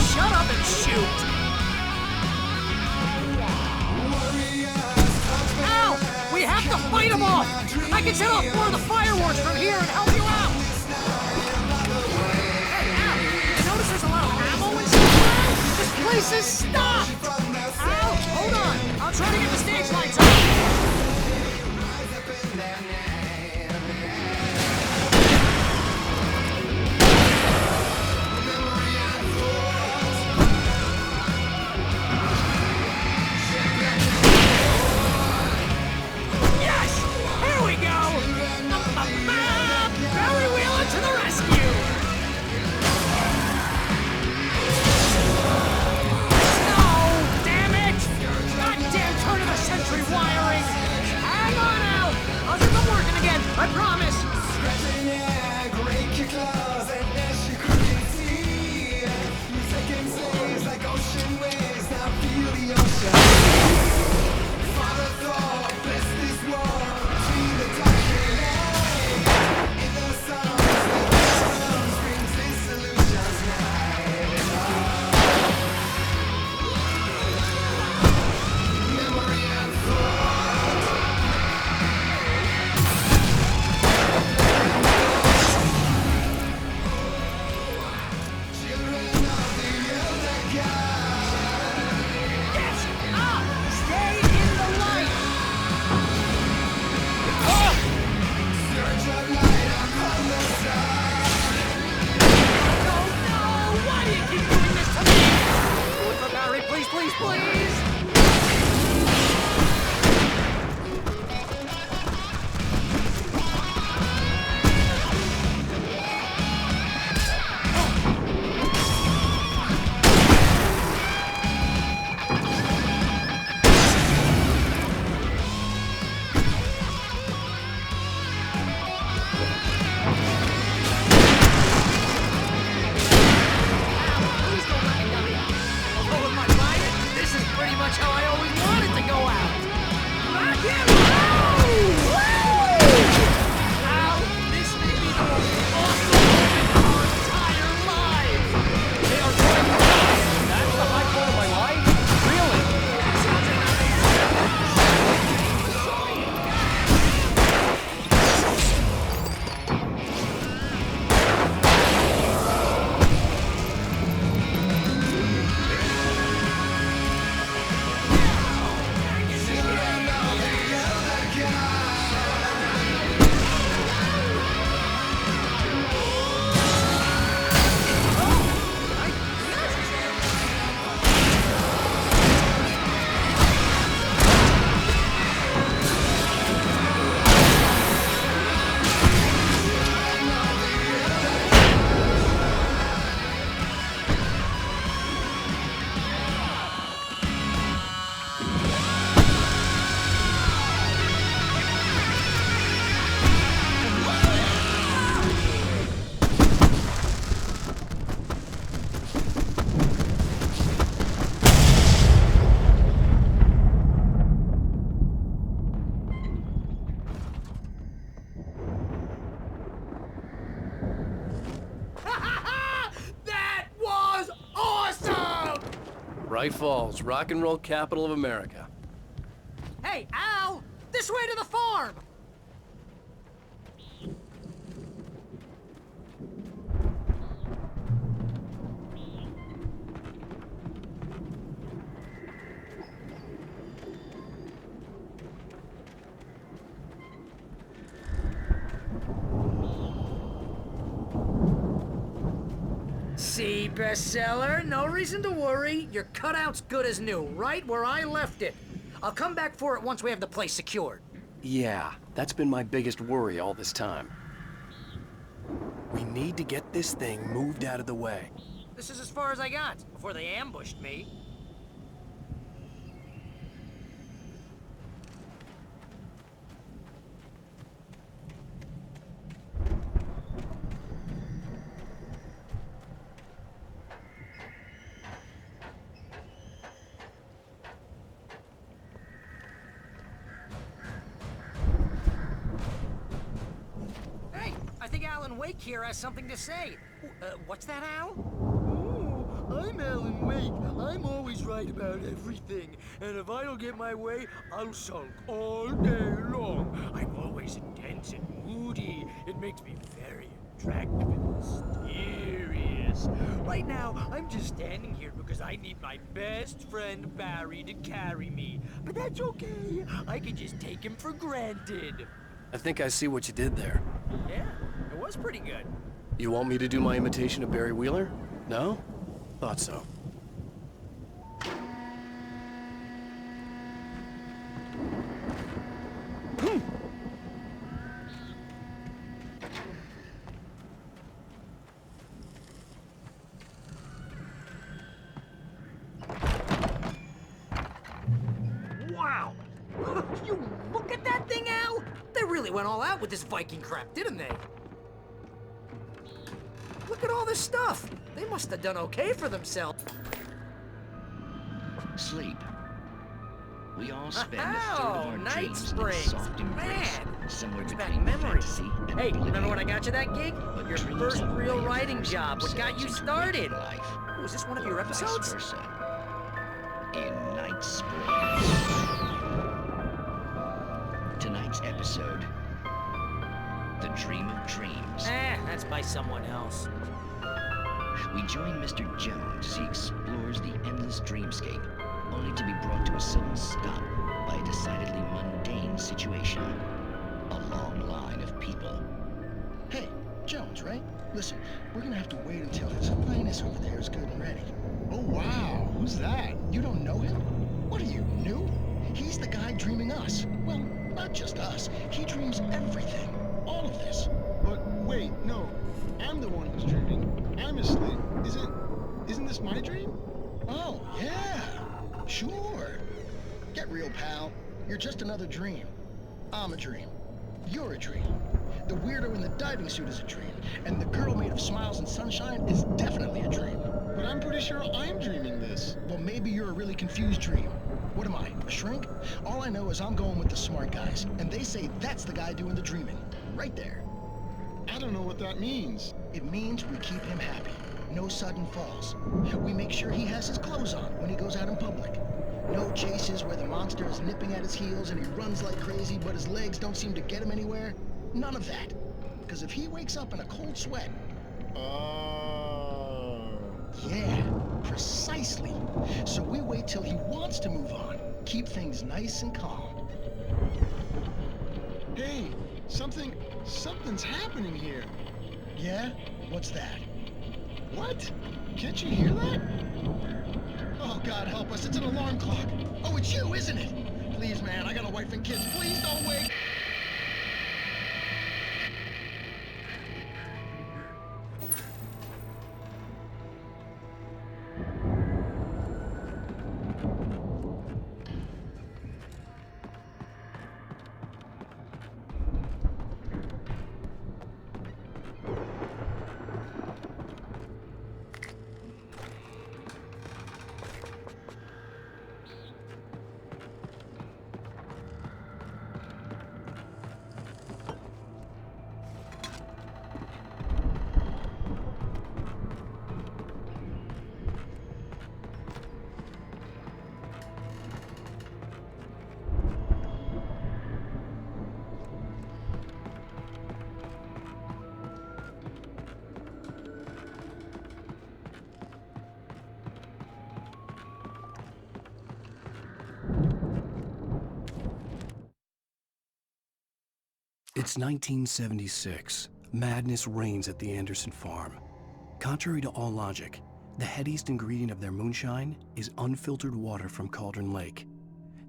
Shut up and shoot! Ow! We have to fight them off! I can set off more of the fireworks from here and help you out! Hey, Al! You notice there's a lot of ammo and stuff around? This place is stopped! Al, hold on! I'll try to get the stage lights on! I promise! Bright Falls, rock and roll capital of America. Hey, Al! This way to the farm! See, bestseller, no reason to worry. Your cutout's good as new, right where I left it. I'll come back for it once we have the place secured. Yeah, that's been my biggest worry all this time. We need to get this thing moved out of the way. This is as far as I got before they ambushed me. Hey, I think Alan Wake here has something to say. What's that, Al? I'm Alan Wake. I'm always right about everything. And if I don't get my way, I'll sulk all day long. I'm always intense and moody. It makes me very attractive and mysterious. Right now, I'm just standing here because I need my best friend Barry to carry me. But that's okay. I can just take him for granted. I think I see what you did there. Yeah, it was pretty good. You want me to do my imitation of Barry Wheeler? No? Thought so. Wow! You look at that thing, Al! They really went all out with this Viking crap, didn't they? Look at all this stuff! They must have done okay for themselves. Sleep. We all spend a third of our Night dreams in Springs! soft embrace, Man! somewhere It's back between memories. fantasy and Hey, oblivion. remember when I got you that gig? Your dreams first have a real way of writing forcing job. What got you themselves into started? waking life, Was this one of your or vice episodes? versa. In Night Springs. Tonight's episode, The Dream of Dreams. That's by someone else. We join Mr. Jones as he explores the endless dreamscape, only to be brought to a sudden stop by a decidedly mundane situation. A long line of people. Hey, Jones, right? Listen, we're gonna have to wait until His Highness over there is good and ready. Oh, wow. Who's that? You don't know him? What are you, new? He's the guy dreaming us. Well, not just us. He dreams everything. All of this. But wait, no. I'm the one who's dreaming. I'm asleep. Isn't this my dream? Oh, yeah. Sure. Get real, pal. You're just another dream. I'm a dream. You're a dream. The weirdo in the diving suit is a dream. And the girl made of smiles and sunshine is definitely a dream. But I'm pretty sure I'm dreaming this. Well, maybe you're a really confused dream. What am I, a shrink? All I know is I'm going with the smart guys, and they say that's the guy doing the dreaming. Right there. I don't know what that means. It means we keep him happy. No sudden falls. We make sure he has his clothes on when he goes out in public. No chases where the monster is nipping at his heels and he runs like crazy, but his legs don't seem to get him anywhere. None of that. Because if he wakes up in a cold sweat... Yeah, precisely. So we wait till he wants to move on. Keep things nice and calm. Hey, something's happening here. Yeah? What's that? What? Can't you hear that? Oh, God help us, it's an alarm clock. Oh, it's you, isn't it? Please, man, I got a wife and kids. Please don't wake. It's 1976. Madness reigns at the Anderson farm. Contrary to all logic, the headiest ingredient of their moonshine is unfiltered water from Cauldron Lake.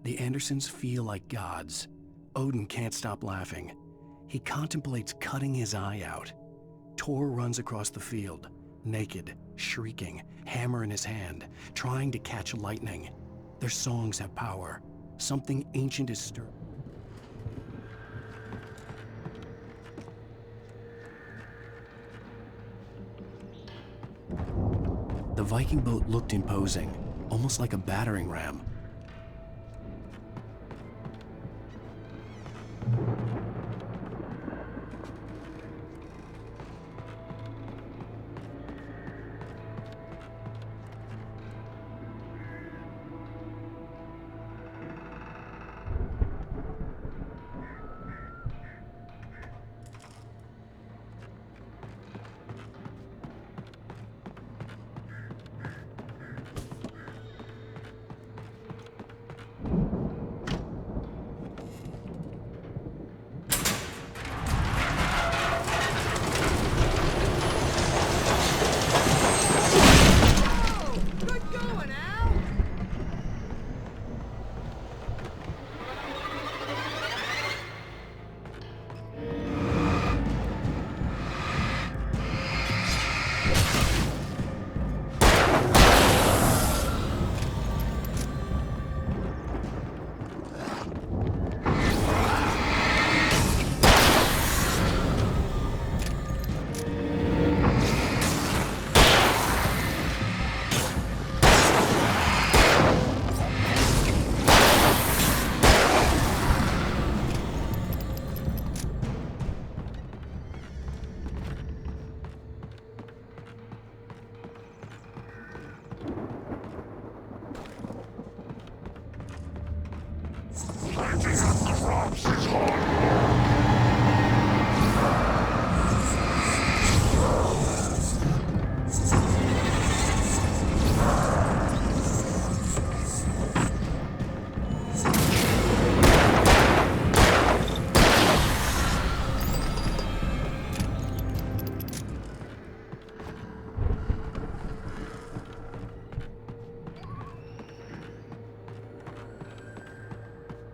The Andersons feel like gods. Odin can't stop laughing. He contemplates cutting his eye out. Tor runs across the field, naked, shrieking, hammer in his hand, trying to catch lightning. Their songs have power. Something ancient is stirring. The Viking boat looked imposing, almost like a battering ram.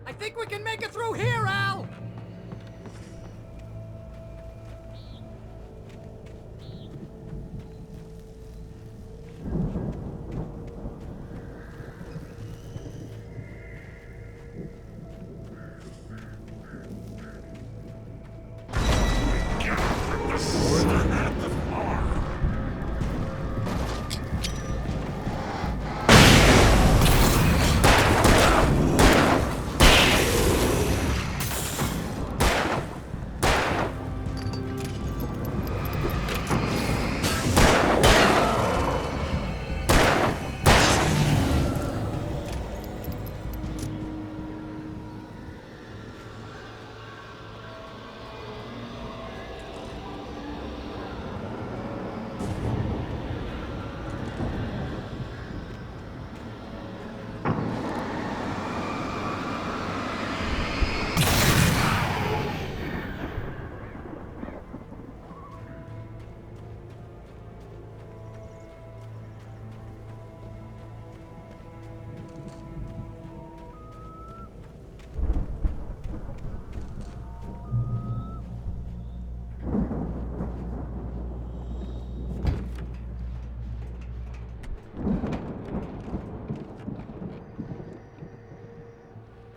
I think we can make it through here, Al!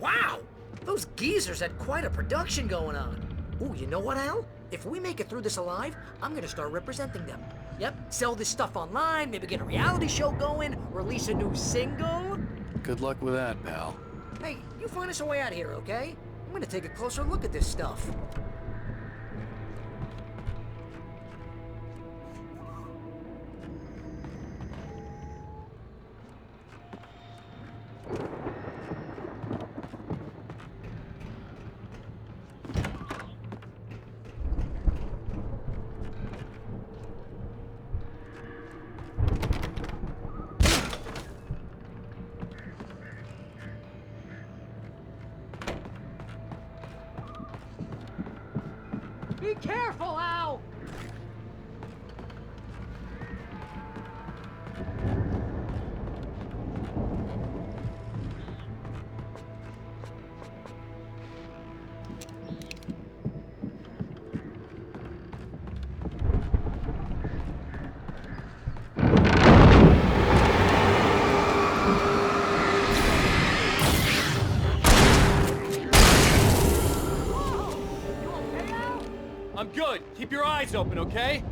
Wow! Those geezers had quite a production going on. Ooh, you know what, Al? If we make it through this alive, I'm gonna start representing them. Yep, sell this stuff online, maybe get a reality show going, release a new single. Good luck with that, pal. Hey, you find us a way out of here, okay? I'm gonna take a closer look at this stuff. Be careful, Al! good. Keep your eyes open, okay?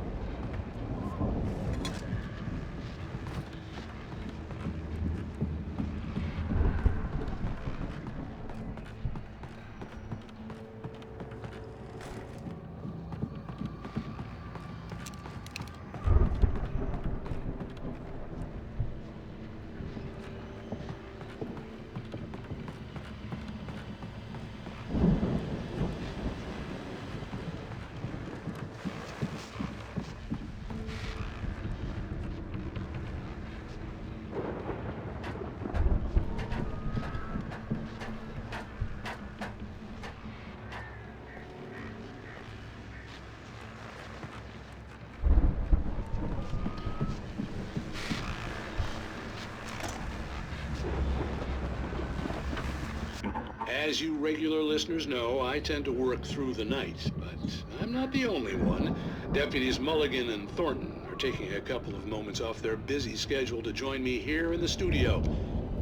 As you regular listeners know, I tend to work through the night, but I'm not the only one. Deputies Mulligan and Thornton are taking a couple of moments off their busy schedule to join me here in the studio.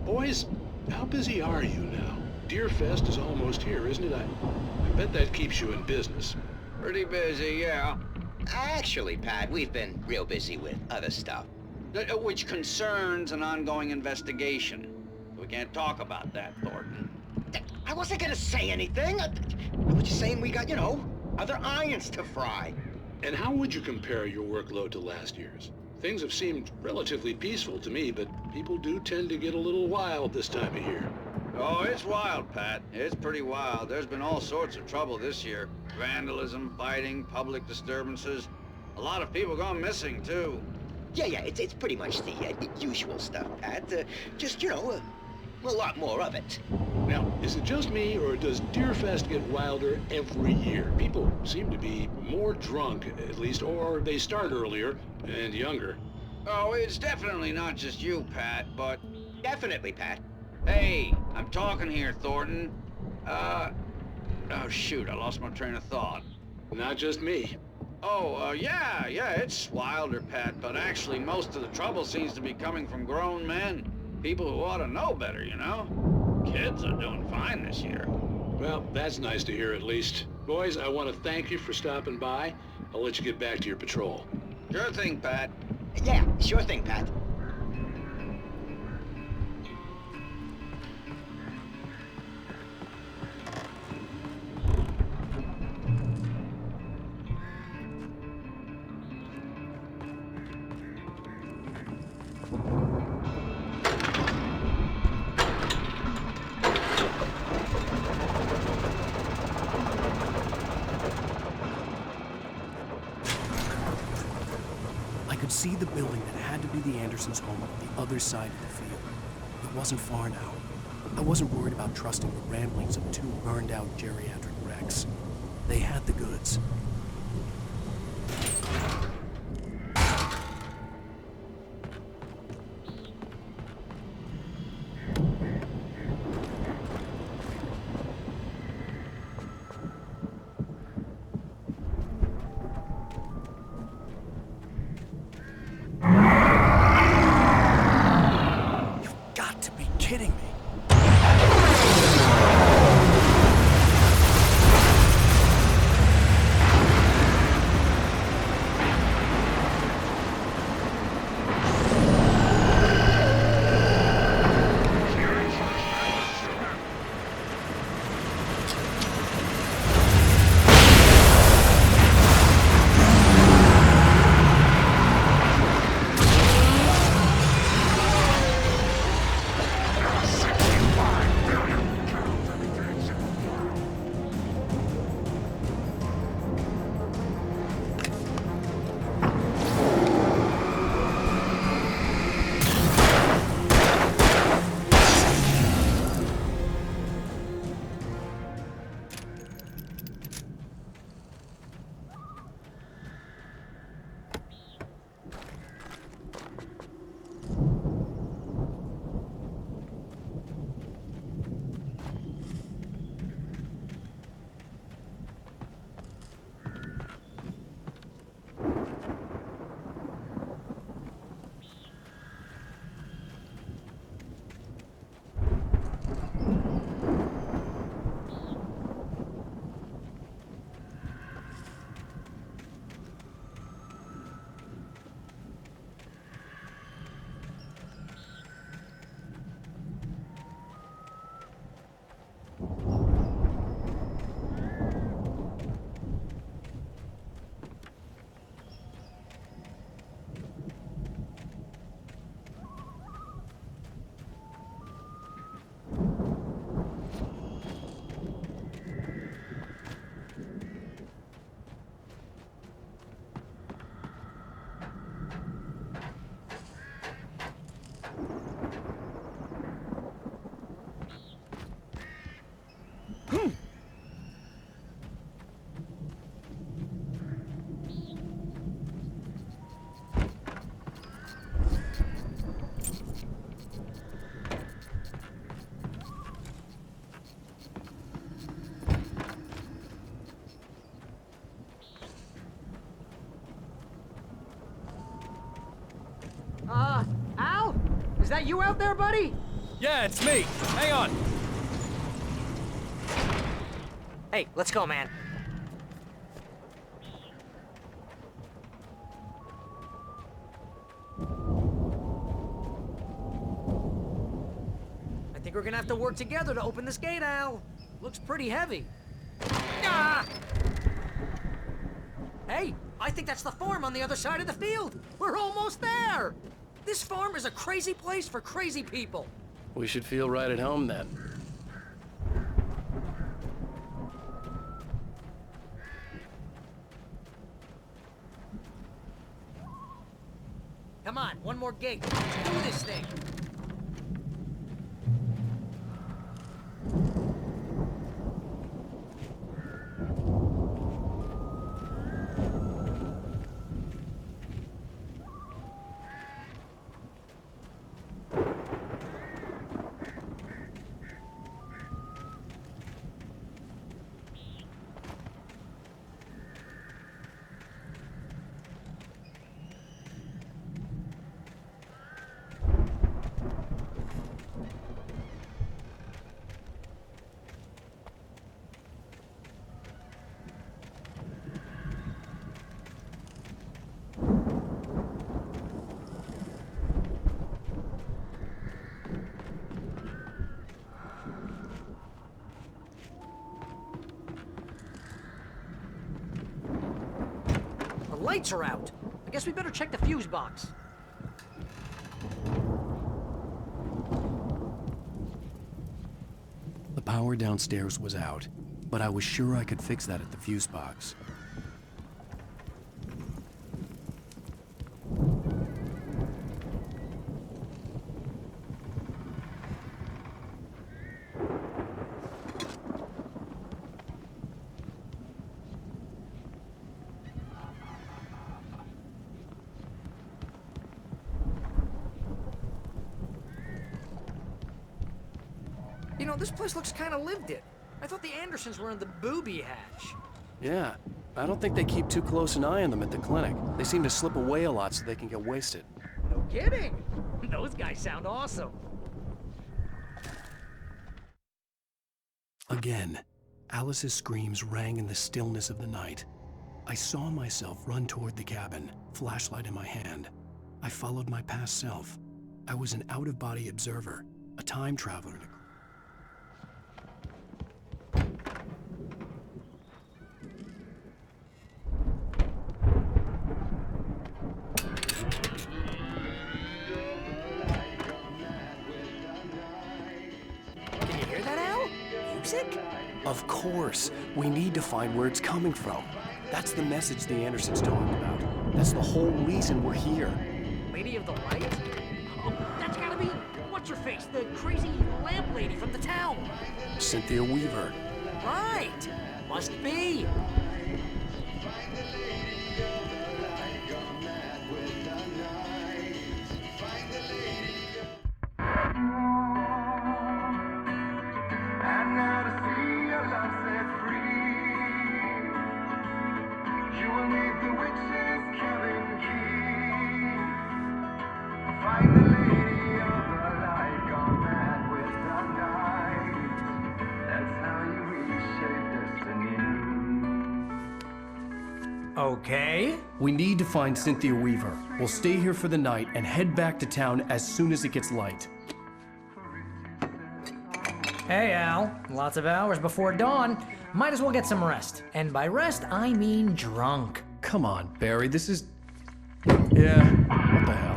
Boys, how busy are you now? Deerfest is almost here, isn't it? I bet that keeps you in business. Pretty busy, yeah. Actually, Pat, we've been real busy with other stuff, which concerns an ongoing investigation. We can't talk about that, Thornton. I wasn't gonna say anything. I was just saying we got, other irons to fry. And how would you compare your workload to last year's? Things have seemed relatively peaceful to me, but people do tend to get a little wild this time of year. Oh, it's wild, Pat. It's pretty wild. There's been all sorts of trouble this year. Vandalism, fighting, public disturbances. A lot of people gone missing, too. Yeah, it's pretty much the usual stuff, Pat. Just, a lot more of it. Now, is it just me, or does Deerfest get wilder every year? People seem to be more drunk, at least, or they start earlier and younger. Oh, it's definitely not just you, Pat, but... Definitely, Pat. Hey, I'm talking here, Thornton. Oh, shoot, I lost my train of thought. Not just me. Oh, yeah, it's wilder, Pat, but actually most of the trouble seems to be coming from grown men. People who ought to know better, Kids are doing fine this year. Well, that's nice to hear at least. Boys, I want to thank you for stopping by. I'll let you get back to your patrol. Sure thing, Pat. Yeah, sure thing, Pat. I could see the building that had to be the Andersons' home on the other side of the field. It wasn't far now. I wasn't worried about trusting the ramblings of two burned-out geriatric wrecks. They had the goods. Kidding me. that you out there, buddy? Yeah, it's me. Hang on. Hey, let's go, man. I think we're gonna have to work together to open this gate, Al. Looks pretty heavy. Ah! Hey, I think that's the farm on the other side of the field. We're almost there. This farm is a crazy place for crazy people. We should feel right at home then. Come on, one more gate. Let's do this thing. The lights are out. I guess we better check the fuse box. The power downstairs was out, but I was sure I could fix that at the fuse box. You know, this place looks kind of lived in. I thought the Andersons were in the booby hatch. Yeah, I don't think they keep too close an eye on them at the clinic. They seem to slip away a lot so they can get wasted. No kidding. Those guys sound awesome. Again, Alice's screams rang in the stillness of the night. I saw myself run toward the cabin, flashlight in my hand. I followed my past self. I was an out-of-body observer, a time traveler. Can you hear that, Al? Music? Of course. We need to find where it's coming from. That's the message the Andersons talked about. That's the whole reason we're here. Lady of the Light? Oh, that's gotta be... What's-her-face? The crazy lamp lady from the town. Cynthia Weaver. Right. Must be. Okay. We need to find Cynthia Weaver. We'll stay here for the night and head back to town as soon as it gets light. Hey, Al. Lots of hours before dawn. Might as well get some rest. And by rest, I mean drunk. Come on, Barry, this is... Yeah, what the hell?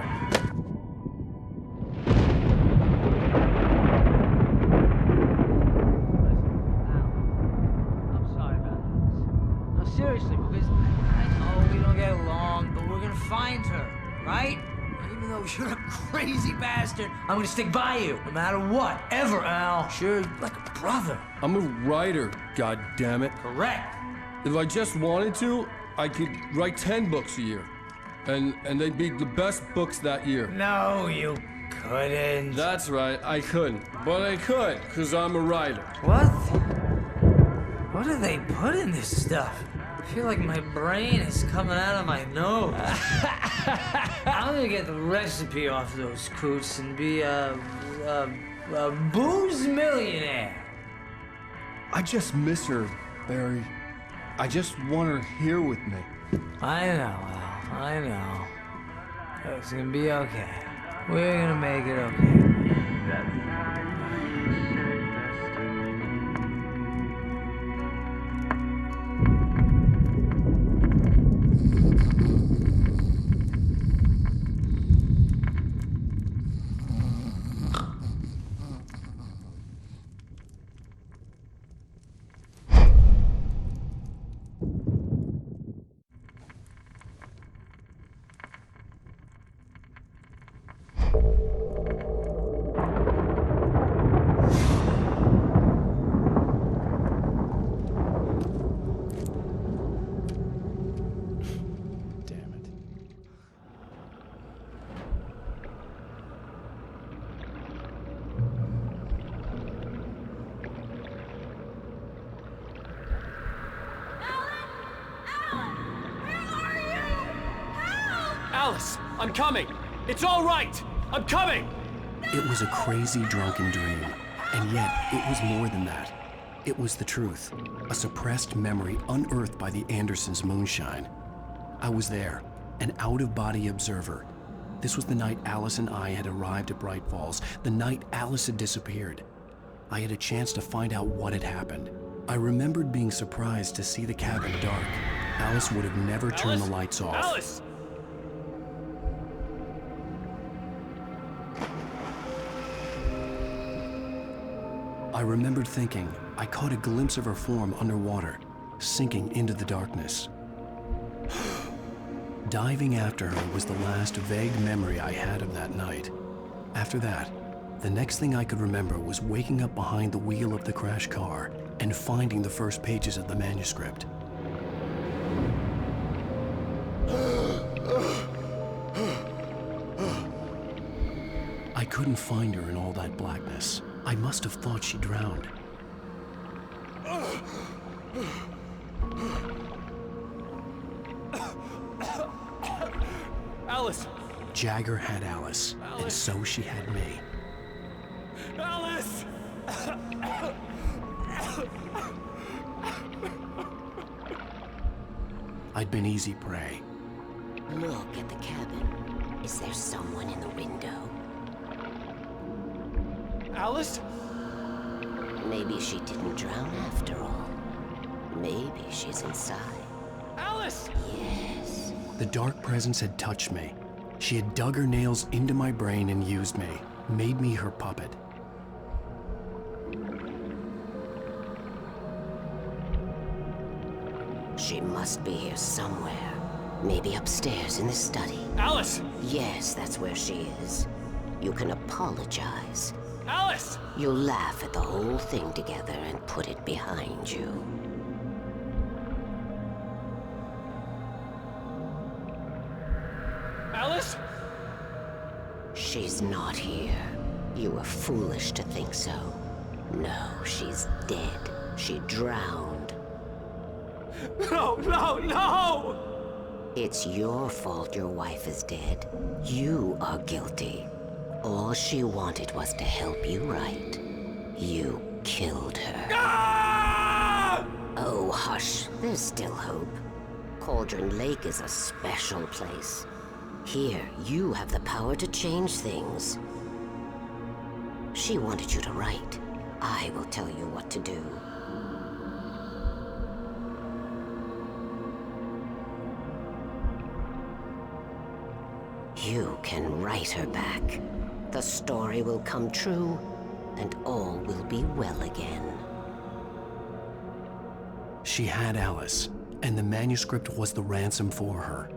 Seriously, because I know we don't get along, but we're gonna find her, right? And even though you're a crazy bastard, I'm gonna stick by you, no matter what, ever, Al. Sure, like a brother. I'm a writer, goddammit. Correct. If I just wanted to, I could write 10 books a year. And they'd be the best books that year. No, you couldn't. That's right, I couldn't. But I could, because I'm a writer. What? What do they put in this stuff? I feel like my brain is coming out of my nose. I'm gonna get the recipe off those coots and be a booze millionaire. I just miss her, Barry. I just want her here with me. I know, Al. I know. It's gonna be okay. We're gonna make it okay. Alice, I'm coming! It's all right! I'm coming! It was a crazy drunken dream, and yet it was more than that. It was the truth, a suppressed memory unearthed by the Andersons' moonshine. I was there, an out-of-body observer. This was the night Alice and I had arrived at Bright Falls, the night Alice had disappeared. I had a chance to find out what had happened. I remembered being surprised to see the cabin dark. Alice would have never turned the lights off. Alice! I remembered thinking I caught a glimpse of her form underwater, sinking into the darkness. Diving after her was the last vague memory I had of that night. After that, the next thing I could remember was waking up behind the wheel of the crashed car and finding the first pages of the manuscript. I couldn't find her in all that blackness. I must have thought she drowned. Alice! Jagger had Alice, and so she had me. Alice! I'd been easy prey. Look at the cabin. Is there someone in the window? Alice? Maybe she didn't drown after all. Maybe she's inside. Alice! Yes. The dark presence had touched me. She had dug her nails into my brain and used me, made me her puppet. She must be here somewhere. Maybe upstairs in the study. Alice! Yes, that's where she is. You can apologize. Alice! You'll laugh at the whole thing together and put it behind you. Alice? She's not here. You were foolish to think so. No, she's dead. She drowned. No, no, no! It's your fault your wife is dead. You are guilty. All she wanted was to help you right. You killed her. Ah! Oh, hush. There's still hope. Cauldron Lake is a special place. Here, you have the power to change things. She wanted you to write. I will tell you what to do. You can write her back. The story will come true, and all will be well again. She had Alice, and the manuscript was the ransom for her.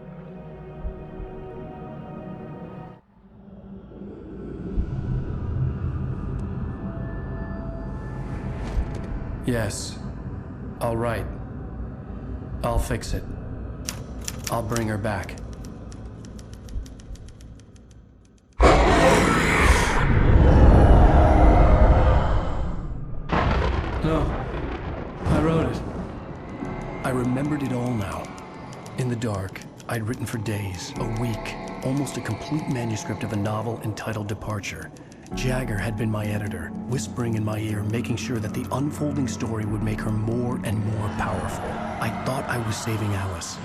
Yes. I'll write. I'll fix it. I'll bring her back. No. I wrote it. I remembered it all now. In the dark, I'd written for days, a week, almost a complete manuscript of a novel entitled Departure. Jagger had been my editor, whispering in my ear, making sure that the unfolding story would make her more and more powerful. I thought I was saving Alice.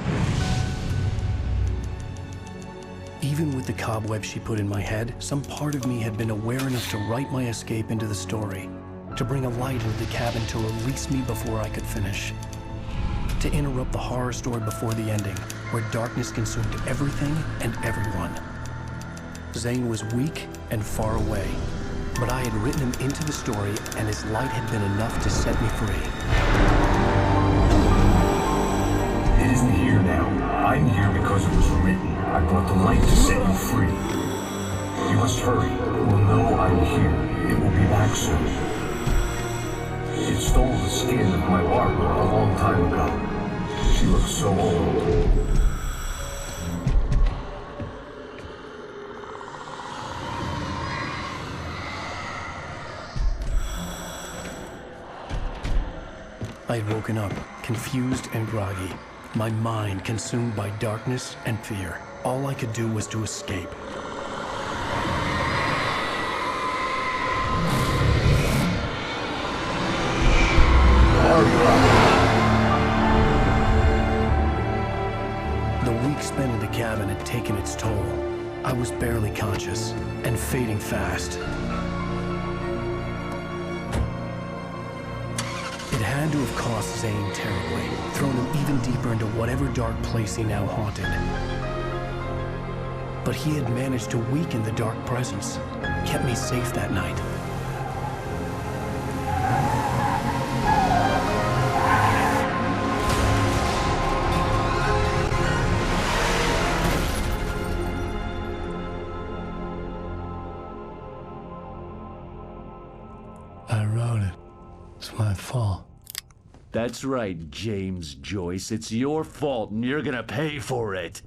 Even with the cobweb she put in my head, some part of me had been aware enough to write my escape into the story, to bring a light into the cabin to release me before I could finish, to interrupt the horror story before the ending, where darkness consumed everything and everyone. Zane was weak and far away, but I had written him into the story, and his light had been enough to set me free. It isn't here now. I'm here because it was written. I brought the light to set you free. You must hurry. It will know I'm here. It will be back soon. It stole the skin of my Barbara a long time ago. She looks so old. I had woken up, confused and groggy, my mind consumed by darkness and fear. All I could do was to escape. The week spent in the cabin had taken its toll. I was barely conscious, and fading fast. It had to have cost Zane terribly, thrown him even deeper into whatever dark place he now haunted. But he had managed to weaken the dark presence, kept me safe that night. I wrote it. It's my fault. That's right, James Joyce. It's your fault, and you're gonna pay for it.